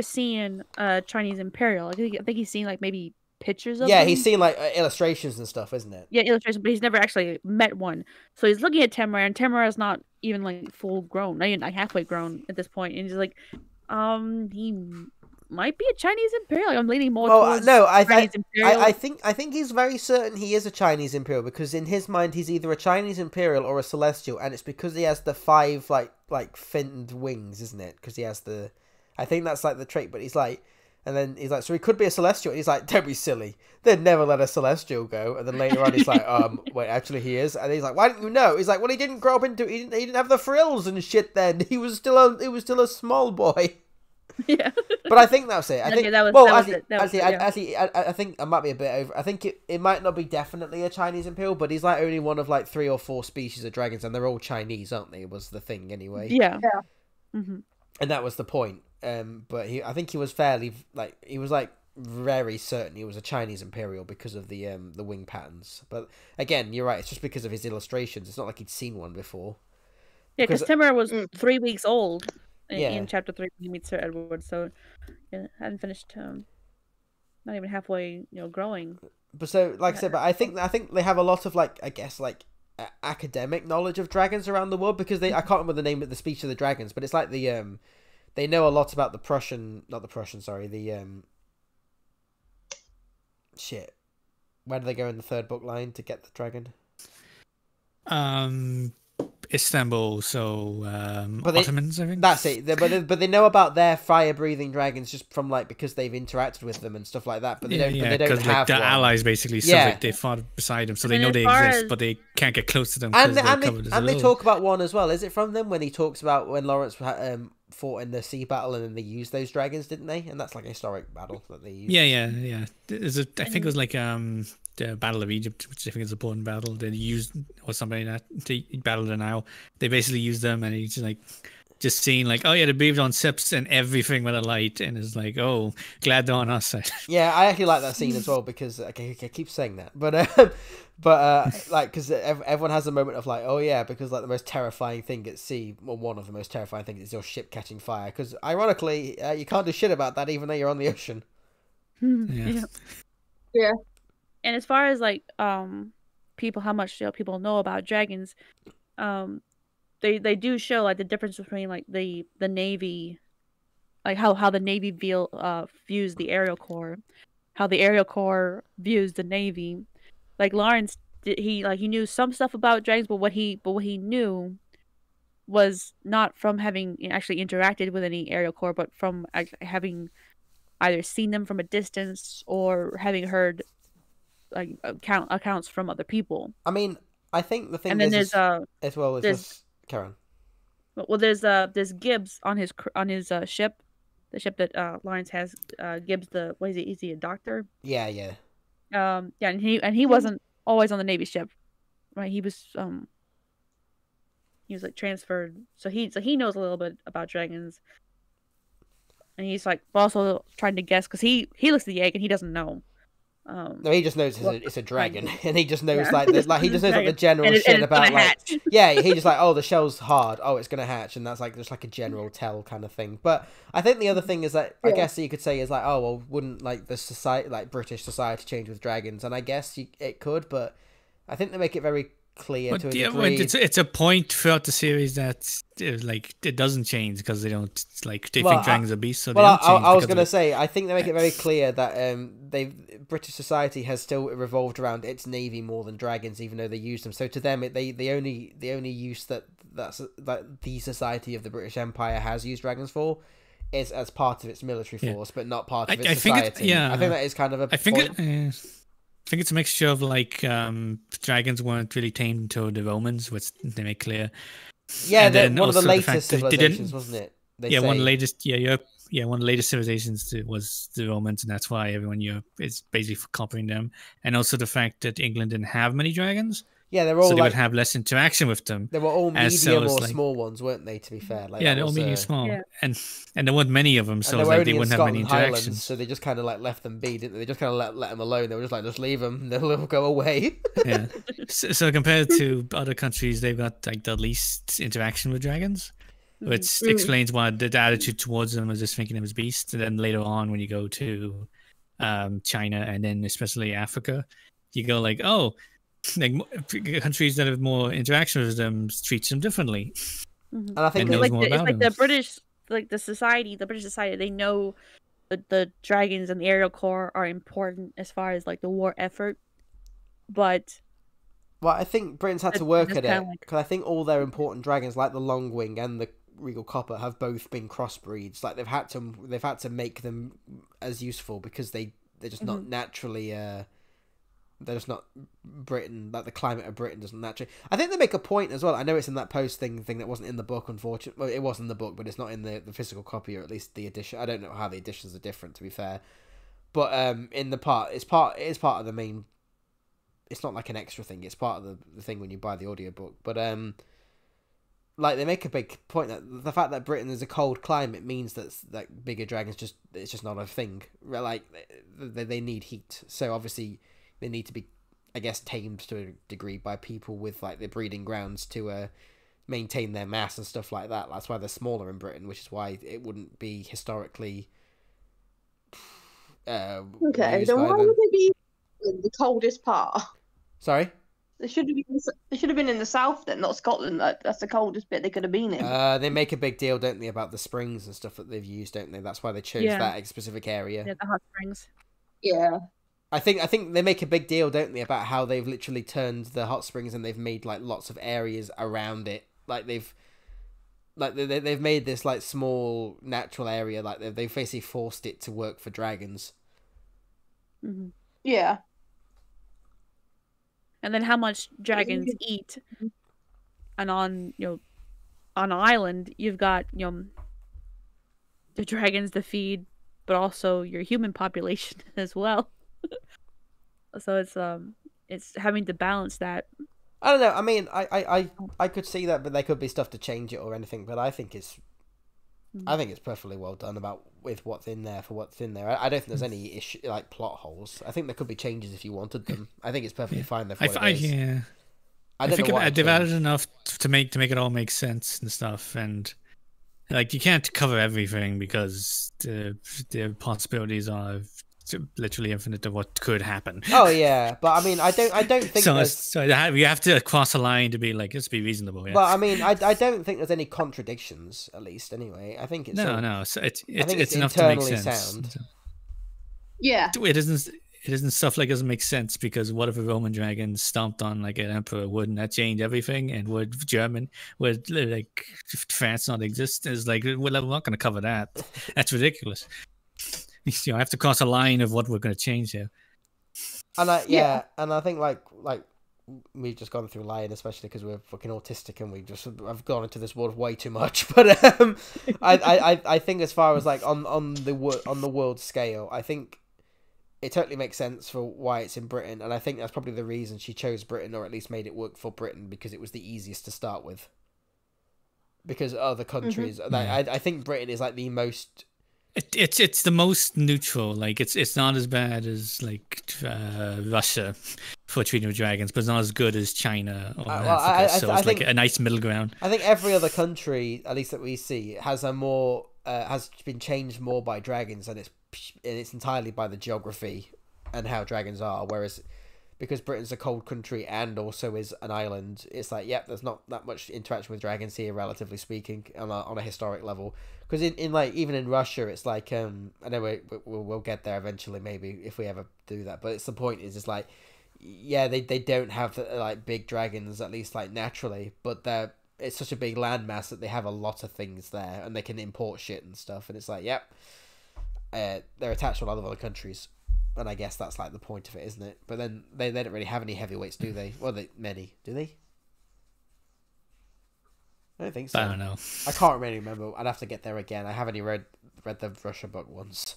seen Chinese Imperial. I think he's seen like maybe pictures of them. He's seen like illustrations and stuff, isn't it? Yeah, illustrations, but he's never actually met one. So he's looking at Temeraire, and Temeraire is not even like full grown, not even like halfway grown at this point, and he's like, he might be a Chinese Imperial. I'm leaning more towards Chinese Imperial. I think he's very certain he is a Chinese Imperial, because in his mind he's either a Chinese Imperial or a Celestial, and it's because he has the 5 like finned wings, isn't it? Because he has I think that's like the trait, but he's like, and then he's like, so he could be a Celestial. And he's like, don't be silly. They'd never let a Celestial go. And then later on, he's like, wait, actually he is. And he's like, why didn't you know? He's like, well, he didn't grow up into, he didn't have the frills and shit then. He was still a small boy. Yeah. But I think that's it. I think I think I might be a bit over. I think it might not be definitely a Chinese Imperial, but he's like only one of like 3 or 4 species of dragons, and they're all Chinese, aren't they? Was the thing anyway. Yeah. Mm-hmm. And that was the point. But I think he was very certain he was a Chinese Imperial because of the wing patterns. But again, you're right. It's just because of his illustrations. It's not like he'd seen one before. Yeah, because Temeraire was 3 weeks old in chapter 3 when he meets Sir Edward. So hadn't finished, not even halfway, growing. But so, like I said, but I think they have a lot of academic knowledge of dragons around the world, because I can't remember the name of the speech of the dragons, but it's like they know a lot about shit. Where do they go in the 3rd book line to get the dragon? Istanbul, so Ottomans, I think. That's it. But they know about their fire-breathing dragons just from because they've interacted with them and stuff like that. But they don't. But they don't have their one. allies basically. So they fought beside them, so they know they exist, but they can't get close to them. And they talk about one as well. Is it from them when he talks about when Lawrence fought in the sea battle, and then they used those dragons, didn't they? And that's like a historic battle that they used. Yeah. I think it was like the Battle of Egypt, which I think is a important battle. They used or something like that to battle the Nile. They basically used them, and he's just seeing they breathed on sips and everything with a light, and it's like, oh, glad they're on our side. Yeah, I actually like that scene as well, because I keep saying that, but because everyone has a moment of oh yeah, because the most terrifying thing at sea, or one of the most terrifying things, is your ship catching fire. Because ironically, you can't do shit about that, even though you're on the ocean. Yeah. And as far as how much people know about dragons, they do show the difference between the Navy, how the Navy views the Aerial Corps, how the Aerial Corps views the Navy. Lawrence, he knew some stuff about dragons, but what he knew was not from having actually interacted with any Aerial Corps, but from having either seen them from a distance or having heard accounts from other people. I mean, I think the thing is, as well as this, Karen. Well, there's Gibbs on his ship, the ship that Lawrence has. Gibbs, is he a doctor? Yeah. And he wasn't always on the Navy ship, right? He was transferred, so he knows a little bit about dragons, and he's also trying to guess, because he looks at the egg and he doesn't know. No, he just knows it's a dragon, and he just knows he just knows the general shit about he just the shell's hard, it's gonna hatch, and that's just a general tell kind of thing. But I think the other thing is that I guess you could say is wouldn't the society British society change with dragons? And I guess it could, but I think they make it very clear to a yeah, degree. it's a point throughout the series that like it doesn't change because they don't like they Well, think dragons are beasts, so Well, they don't change. I was because gonna of it. say, I think they make it very clear that British society has still revolved around its navy more than dragons, even though they use them. So to them, the only use that the society of the British Empire has used dragons for is as part of its military force, but not part of its society. I think that is kind of a point. I think it's a mixture of like dragons weren't really tamed until the Romans, which they make clear. Yeah, and then one of the also latest fact that civilizations, wasn't it? one of the latest. One of the latest civilizations was the Romans, and that's why everyone in Europe is basically copying them. And also the fact that England didn't have many dragons. Yeah, they're all so they would have less interaction with them. They were all medium or small ones, weren't they? To be fair, they're all medium small, and there weren't many of them, so they, like they wouldn't have many interactions. Highlands, so they just kind of like left them be, didn't they? They just kind of let them alone. They were just like, just leave them, they'll go away. Yeah. So compared to other countries, they've got like the least interaction with dragons, which explains why the attitude towards them was just thinking them as beasts. And then later on, when you go to China and then especially Africa, you go like, oh. Like countries that have more interaction with them treats them differently, and I think it's like the British, like the British society. They know that the dragons and the aerial corps are important as far as like the war effort, but I think Britain's had to work at it because I think all their important dragons, like the Longwing and the Regal Copper, have both been crossbreeds. Like they've had to make them as useful because they're just not naturally. They're just not Britain, like the climate of Britain doesn't naturally. I think they make a point as well. I know it's in that post thing that wasn't in the book, unfortunately. Well, it was in the book, but it's not in the physical copy, or at least the edition. I don't know how the editions are different, to be fair. But in the it is part of the main. It's not like an extra thing. It's part of the thing when you buy the audiobook. But like they make a big point that the fact that Britain is a cold climate means that like bigger dragons it's just not a thing. Like they need heat, so obviously. They need to be, I guess, tamed to a degree by people with like the breeding grounds to maintain their mass and stuff like that. That's why they're smaller in Britain, which is why it wouldn't be historically. Okay, then why would they be in the coldest part? Sorry. They should have been in the south then, not Scotland. That's the coldest bit they could have been in. They make a big deal, don't they, about the springs and stuff that they've used, don't they? That's why they chose that specific area. Yeah, the hot springs. Yeah. I think they make a big deal, don't they, about how they've literally turned the hot springs and they've made like lots of areas around it. Like they've made this like small natural area, like they've basically forced it to work for dragons. Mm-hmm. Yeah. And then how much dragons eat, and on an island you've got the dragons to feed, but also your human population as well. So it's having to balance that. I don't know. I mean, I could see that, but there could be stuff to change it or anything. But I think it's perfectly well done with what's in there for what's in there. I don't think there's any issue like plot holes. I think there could be changes if you wanted them. I think it's perfectly fine there for what it is. Yeah. I think they've added enough to make it all make sense and stuff, and like you can't cover everything because the possibilities are literally infinite of what could happen. Oh yeah, but I mean, I don't think so. You have to cross a line to be like, let's be reasonable. Yeah. But I mean, I don't think there's any contradictions, at least anyway. I think it's no. So it's enough to make sense. Sound. Yeah, it isn't stuff like doesn't make sense because what if a Roman dragon stomped on like an emperor? Wouldn't that change everything? And would like France not exist? Is like we're not going to cover that. That's ridiculous. I have to cross a line of what we're going to change here. And and I think like we've just gone through lying, especially because we're fucking autistic and I've gone into this world way too much. But I think as far as like on the world scale, I think it totally makes sense for why it's in Britain, and I think that's probably the reason she chose Britain, or at least made it work for Britain, because it was the easiest to start with. Because other countries, I think Britain is like the most. It's the most neutral. Like it's not as bad as like Russia for treating with dragons, but it's not as good as China or Africa. So it's like a nice middle ground. I think every other country, at least that we see, has a more has been changed more by dragons, and it's entirely by the geography and how dragons are. Whereas because Britain's a cold country and also is an island, it's like, yep, there's not that much interaction with dragons here, relatively speaking, on a historic level. Because in like, even in Russia, it's like, I know we'll get there eventually, maybe, if we ever do that, but it's the point is, it's like, yeah, they don't have, like, big dragons, at least, like, naturally, but it's such a big landmass that they have a lot of things there, and they can import shit and stuff, and it's like, yep, they're attached to a lot of other countries. And I guess that's like the point of it, isn't it? But then they don't really have any heavyweights, do they? Well, many, do they? I don't think so. I don't know. I can't really remember. I'd have to get there again. I haven't even read the Russia book once.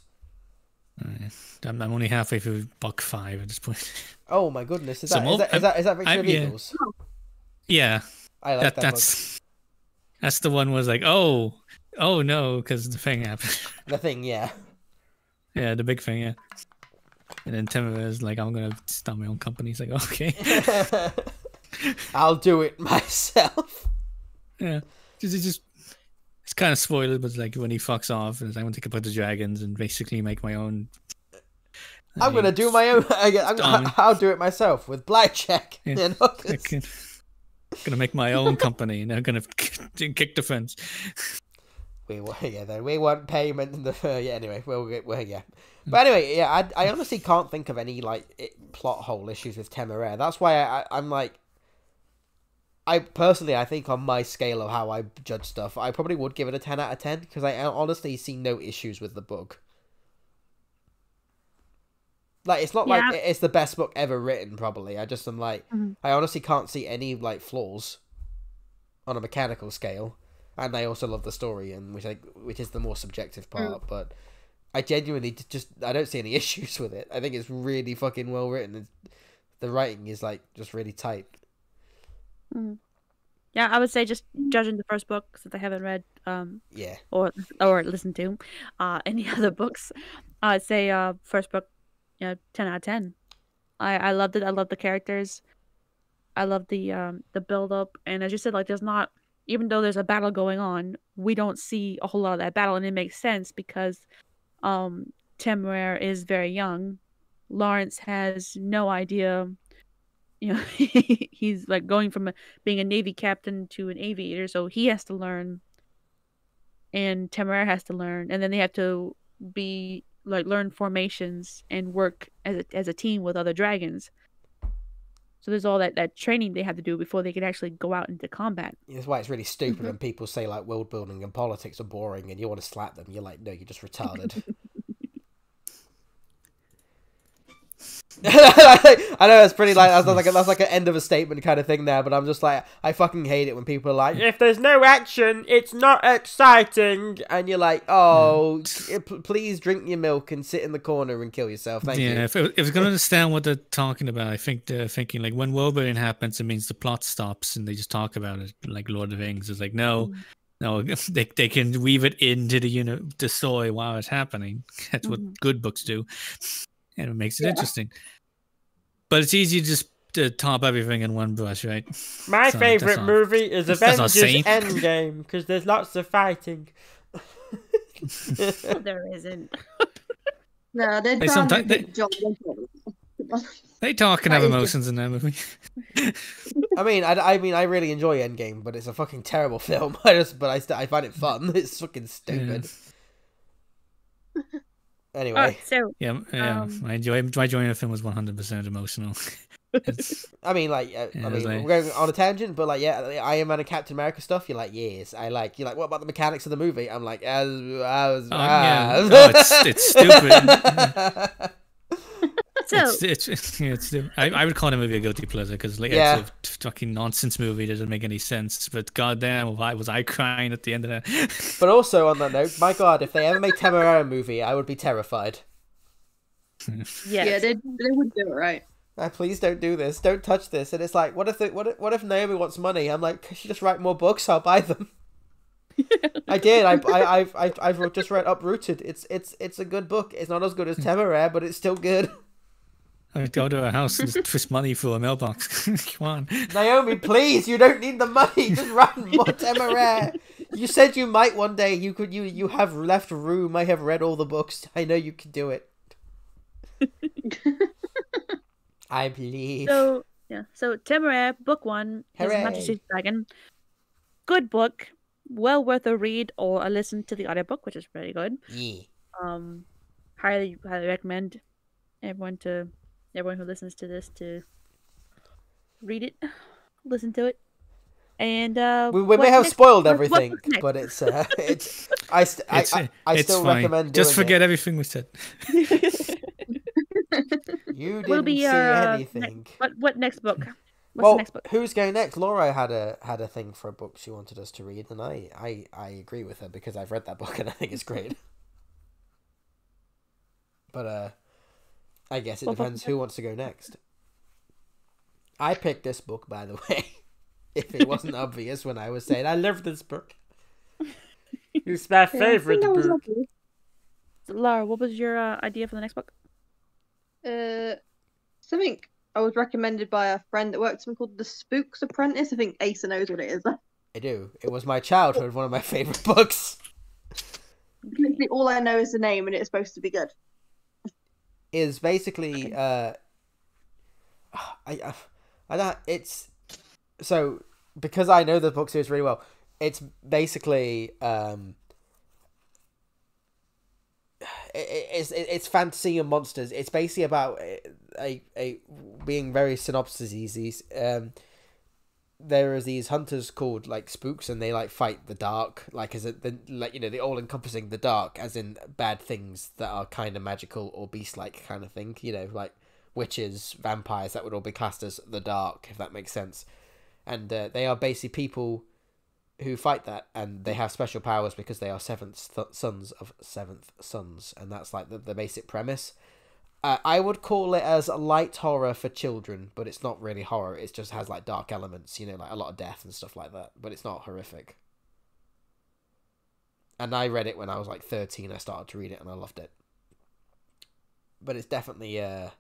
I'm only halfway through book 5 at this point. Oh my goodness! Is So that Victory of Eagles? Yeah. I like that book. That's the one was like, oh no, because the thing happened. The thing, yeah. Yeah, the big thing, yeah. And then Temeraire is like, I'm gonna start my own company. He's like, okay. I'll do it myself. Yeah, it's kind of spoiled, but like when he fucks off, and I want to take up the dragons and basically make my own. I'm gonna do my own. I'll do it myself with blackjack and hookers. Gonna make my own company, and I'm gonna kick the fence. We want payment. Anyway, yeah. But anyway, yeah, I honestly can't think of any like plot hole issues with Temeraire. That's why I'm like, I think on my scale of how I judge stuff, I probably would give it a 10 out of 10 because I honestly see no issues with the book. Like, it's not like it's the best book ever written, probably. I just am like, I honestly can't see any like flaws on a mechanical scale. And I also love the story, and which is the more subjective part. But I genuinely I don't see any issues with it. I think it's really fucking well written. The writing is like just really tight. Yeah, I would say just judging the first book since I haven't read or listened to any other books. I'd say first book, 10 out of 10. I loved it. I love the characters. I love the build up, and as you said, like there's not. Even though there's a battle going on, we don't see a whole lot of that battle, and it makes sense because Temeraire is very young. Lawrence has no idea. You know, he's like going from being a Navy captain to an aviator, so he has to learn, and Temeraire has to learn, and then they have to learn formations and work as a team with other dragons. So there's all that training they have to do before they can actually go out into combat. That's why it's really stupid when people say like world building and politics are boring and you want to slap them. You're like, no, you're just retarded. I know it's pretty like that's like an end of a statement kind of thing there, but I'm just like, I fucking hate it when people are like, if there's no action, it's not exciting, and you're like, oh, please drink your milk and sit in the corner and kill yourself. Thank you. If we're gonna understand what they're talking about, I think they're thinking like when world building happens, it means the plot stops and they just talk about it like Lord of the Rings. It's like no, they can weave it into the story while it's happening. That's what good books do. And it makes it interesting. But it's easy just to top everything in one brush, right? My favourite movie is Avengers Endgame, because there's lots of fighting. There isn't. No, they're they talk and have emotions in that movie. I mean, I really enjoy Endgame, but it's a fucking terrible film. I find it fun. It's fucking stupid. Anyway, my enjoyment of the film was 100% emotional. I mean, we're going on a tangent, but Iron Man and Captain America stuff. You're like, yes, you're like, what about the mechanics of the movie? I'm like, it's stupid. I would call the movie a guilty pleasure because it's a fucking nonsense movie that doesn't make any sense. But goddamn, why was I crying at the end of that? But also on that note, my god, if they ever make Temeraire a movie, I would be terrified. Yeah, they would do it right. Please don't do this. Don't touch this. And it's like, what if Naomi wants money? I'm like, can she just write more books? I'll buy them. I did. I've just read Uprooted. It's a good book. It's not as good as Temeraire, but it's still good. I'd go to her house and just twist money for a mailbox. Come on. Naomi, please, you don't need the money. Just write more Temeraire. You said you might one day. You have left room. I have read all the books. I know you can do it. I believe. So Temeraire, book 1, His Hooray. Majesty's Dragon. Good book, well worth a read or a listen to the audiobook, which is very good. Yeah. Highly recommend everyone who listens to this to read it, listen to it. And we may have spoiled what's everything, next? but I still fine. recommend Just doing forget everything we said. You What'll didn't be see anything. What next book? What's Well, the next book? who's going next? Laura had a thing for a book she wanted us to read, and I agree with her because I've read that book and I think it's great. But I guess it depends who wants to go next. I picked this book, by the way. If it wasn't obvious when I was saying I love this book. It's my favorite book. So, Laura, what was your idea for the next book? Something I was recommended by a friend that works for me called The Spook's Apprentice. I think Asa knows what it is. I do. It was my childhood, one of my favorite books. Literally all I know is the name, and it's supposed to be good. Is basically it's so because I know the book series really well. It's basically it's fantasy and monsters. It's basically about a being very synopsis. There is these hunters called like spooks, and they like fight the dark, like as the all encompassing the dark, as in bad things that are kind of magical or beast like kind of thing. Like witches, vampires, that would all be classed as the dark, if that makes sense. And they are basically people who fight that, and they have special powers because they are sons of seventh sons, and that's like the basic premise. I would call it as a light horror for children, but it's not really horror. It just has like dark elements, like a lot of death and stuff like that. But it's not horrific. And I read it when I was like 13. I started to read it and I loved it. But it's definitely an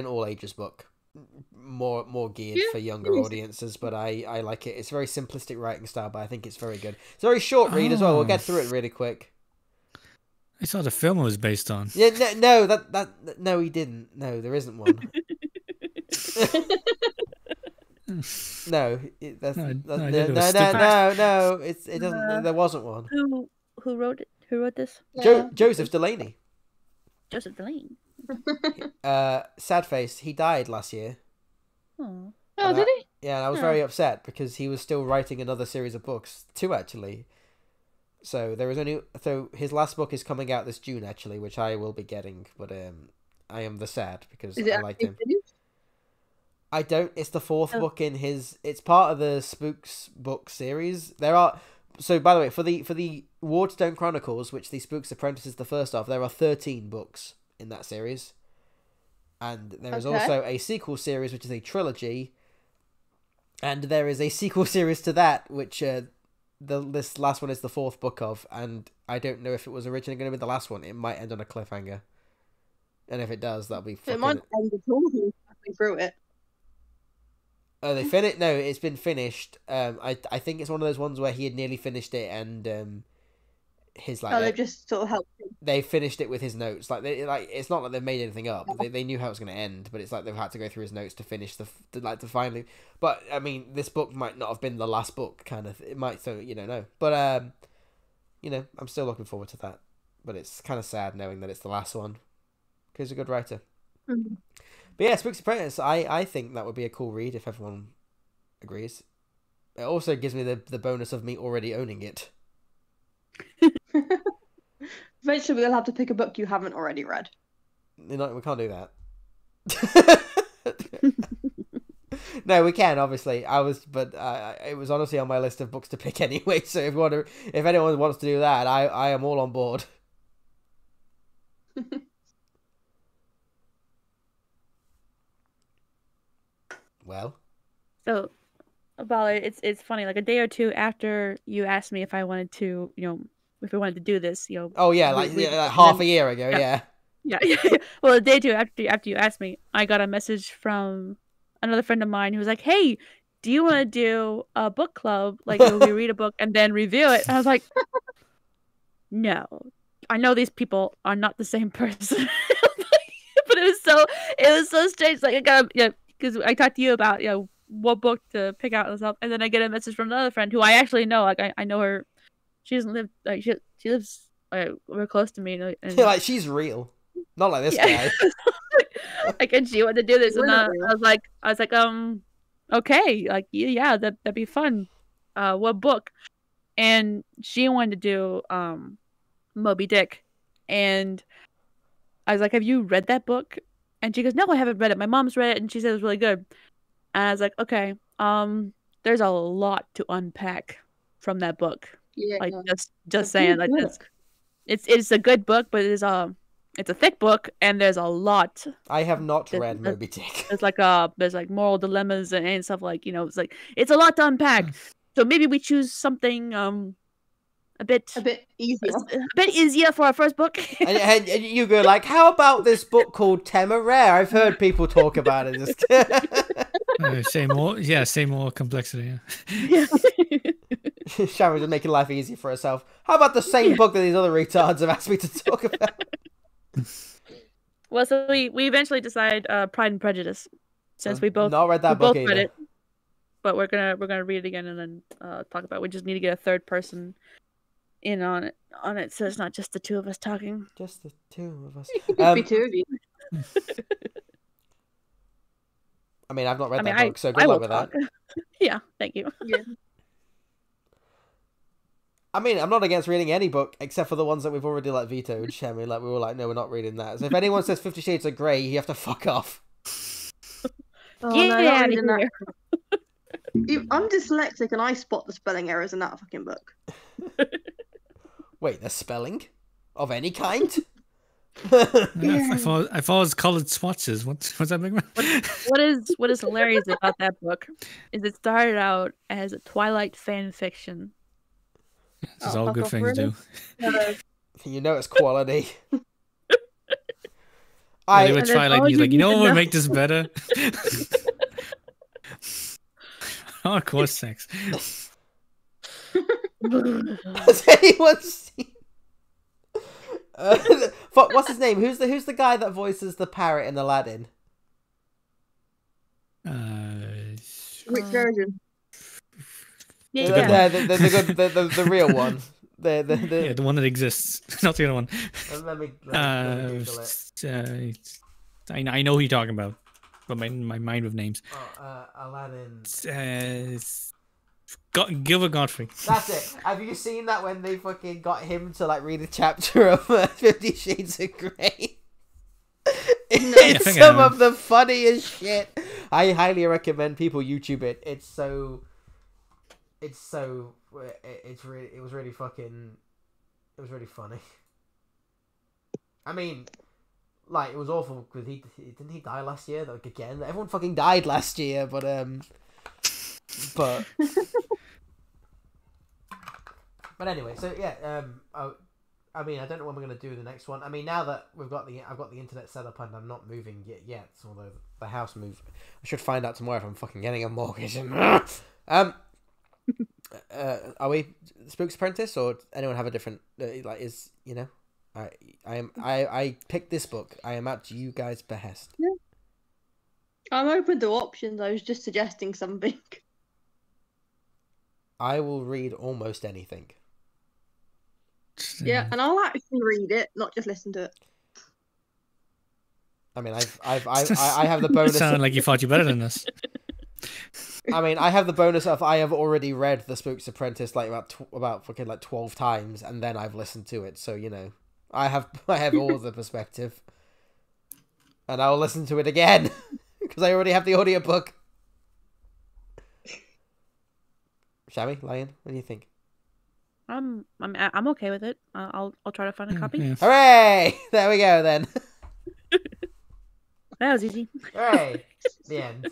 all ages book, more geared for younger audiences. But I like it. It's very simplistic writing style, but I think it's very good. It's a very short read as well. We'll get through it really quick. I saw the film it was based on. Yeah, no, he didn't. No, there isn't one. No, it doesn't. There wasn't one. Who wrote it? Who wrote this? Joseph Delaney. Joseph Delaney. Sad face. He died last year. Oh, did he? Yeah, and I was very upset because he was still writing another series of books, 2 actually. So his last book is coming out this June actually, which I will be getting, but I am sad because I liked him. I don't. It's the 4th book in his. It's part of the Spooks book series. There are. So by the way, for the Wardstone Chronicles, which the Spooks Apprentice is the first of, there are 13 books in that series, and there is also a sequel series which is a trilogy, and there is a sequel series to that which this last one is the 4th book of, and I don't know if it was originally going to be the last one. It might end on a cliffhanger, and if it does, that'll be. It might end at all. Through it. Oh, they finished. No, it's been finished. I think it's one of those ones where he had nearly finished it, and his like. They just sort of helped him. They finished it with his notes. It's not like they've made anything up. They knew how it was going to end, but it's like they've had to go through his notes to finish to finally. But I mean, this book might not have been the last book. Kind of, it might. So no. But I'm still looking forward to that. But it's kind of sad knowing that it's the last one, because he's a good writer. Mm-hmm. But yeah, Spooks Apprentice, I think that would be a cool read if everyone agrees. It also gives me the bonus of me already owning it. Eventually we'll have to pick a book you haven't already read. We can't do that. No, we can, obviously. It was honestly on my list of books to pick anyway, so if anyone wants to do that, I am all on board. Well, so about it's funny. Like a day or two after you asked me if I wanted to, if we wanted to do this, Oh yeah, like half a year ago, yeah. Yeah. Well, a day or two after you asked me, I got a message from another friend of mine who was like, "Hey, do you want to do a book club? Like, we read a book and then review it?" And I was like, "No, I know these people are not the same person." But was so strange. Like I got because I talked to you about what book to pick out and stuff, and then I get a message from another friend who I actually know. Like I know her. She doesn't live like she lives real close to me. And like she's real, not like this guy. Like, and she wanted to do this, and I was like, okay, like yeah, that'd be fun. What book? And she wanted to do Moby Dick, and I was like, have you read that book? And she goes, no, I haven't read it. My mom's read it, and she said it was really good. And I was like, okay, there's a lot to unpack from that book. Yeah, like just saying, like it's a good book, but it's a thick book, and there's a lot. I have not read Moby Dick. There's like moral dilemmas and stuff, like it's a lot to unpack. So maybe we choose something a bit easier for our first book. and you go like, how about this book called Temeraire? I've heard people talk about it. Say more complexity. Yeah. Sharon's just making life easier for herself. How about the same book that these other retards have asked me to talk about? Well, so we eventually decide Pride and Prejudice, since we both not read that book either. Read it, but we're gonna read it again and then talk about it. We just need to get a third person in on it, so it's not just the two of us talking. Just the two of us. It could be two of you. I mean, I've not read that book, so good luck with that. Yeah, thank you. Yeah. I mean, I'm not against reading any book except for the ones that we've already vetoed. I mean, we were like, no, we're not reading that. So if anyone says 50 Shades of Grey, you have to fuck off. Yeah, I'm dyslexic and I spot the spelling errors in that fucking book. Wait, there's spelling of any kind? I thought it was colored swatches. What's that big? What is hilarious about that book is it started out as a Twilight fan fiction. It's all good things do. You know it's quality. They would try he's like, you know what would make this better? Hardcore sex. Has anyone seen? What's his name? Who's the guy that voices the parrot in Aladdin? Which version? Yeah, the real one. The one that exists, not the other one. Let me Google it. I know who you're talking about, but my mind with names. Aladdin. Gilbert Godfrey. That's it. Have you seen that when they fucking got him to read a chapter of 50 Shades of Grey? It's some of the funniest shit. I highly recommend people YouTube it. It was really funny. I mean, it was awful because didn't he die last year? Again, everyone fucking died last year, but anyway, so yeah, I mean, I don't know when we're gonna do the next one. I mean, now that I've got the internet set up and I'm not moving yet, although the house move, I should find out tomorrow if I'm fucking getting a mortgage. Are we Spook's Apprentice, or anyone have a different I picked this book. I am at you guys' behest. Yeah. I'm open to options. I was just suggesting something. I will read almost anything. Yeah, and I'll actually read it, not just listen to it. I mean, I have the bonus. Sound like you thought you better than us. I mean, I have the bonus of I have already read The Spook's Apprentice about fucking 12 times, and then I've listened to it. So I have all the perspective, and I'll listen to it again because I already have the audiobook. Shammy, Lion, what do you think? I'm okay with it. I'll try to find a copy. Yeah. Hooray! There we go then. That was easy. Hooray! The end.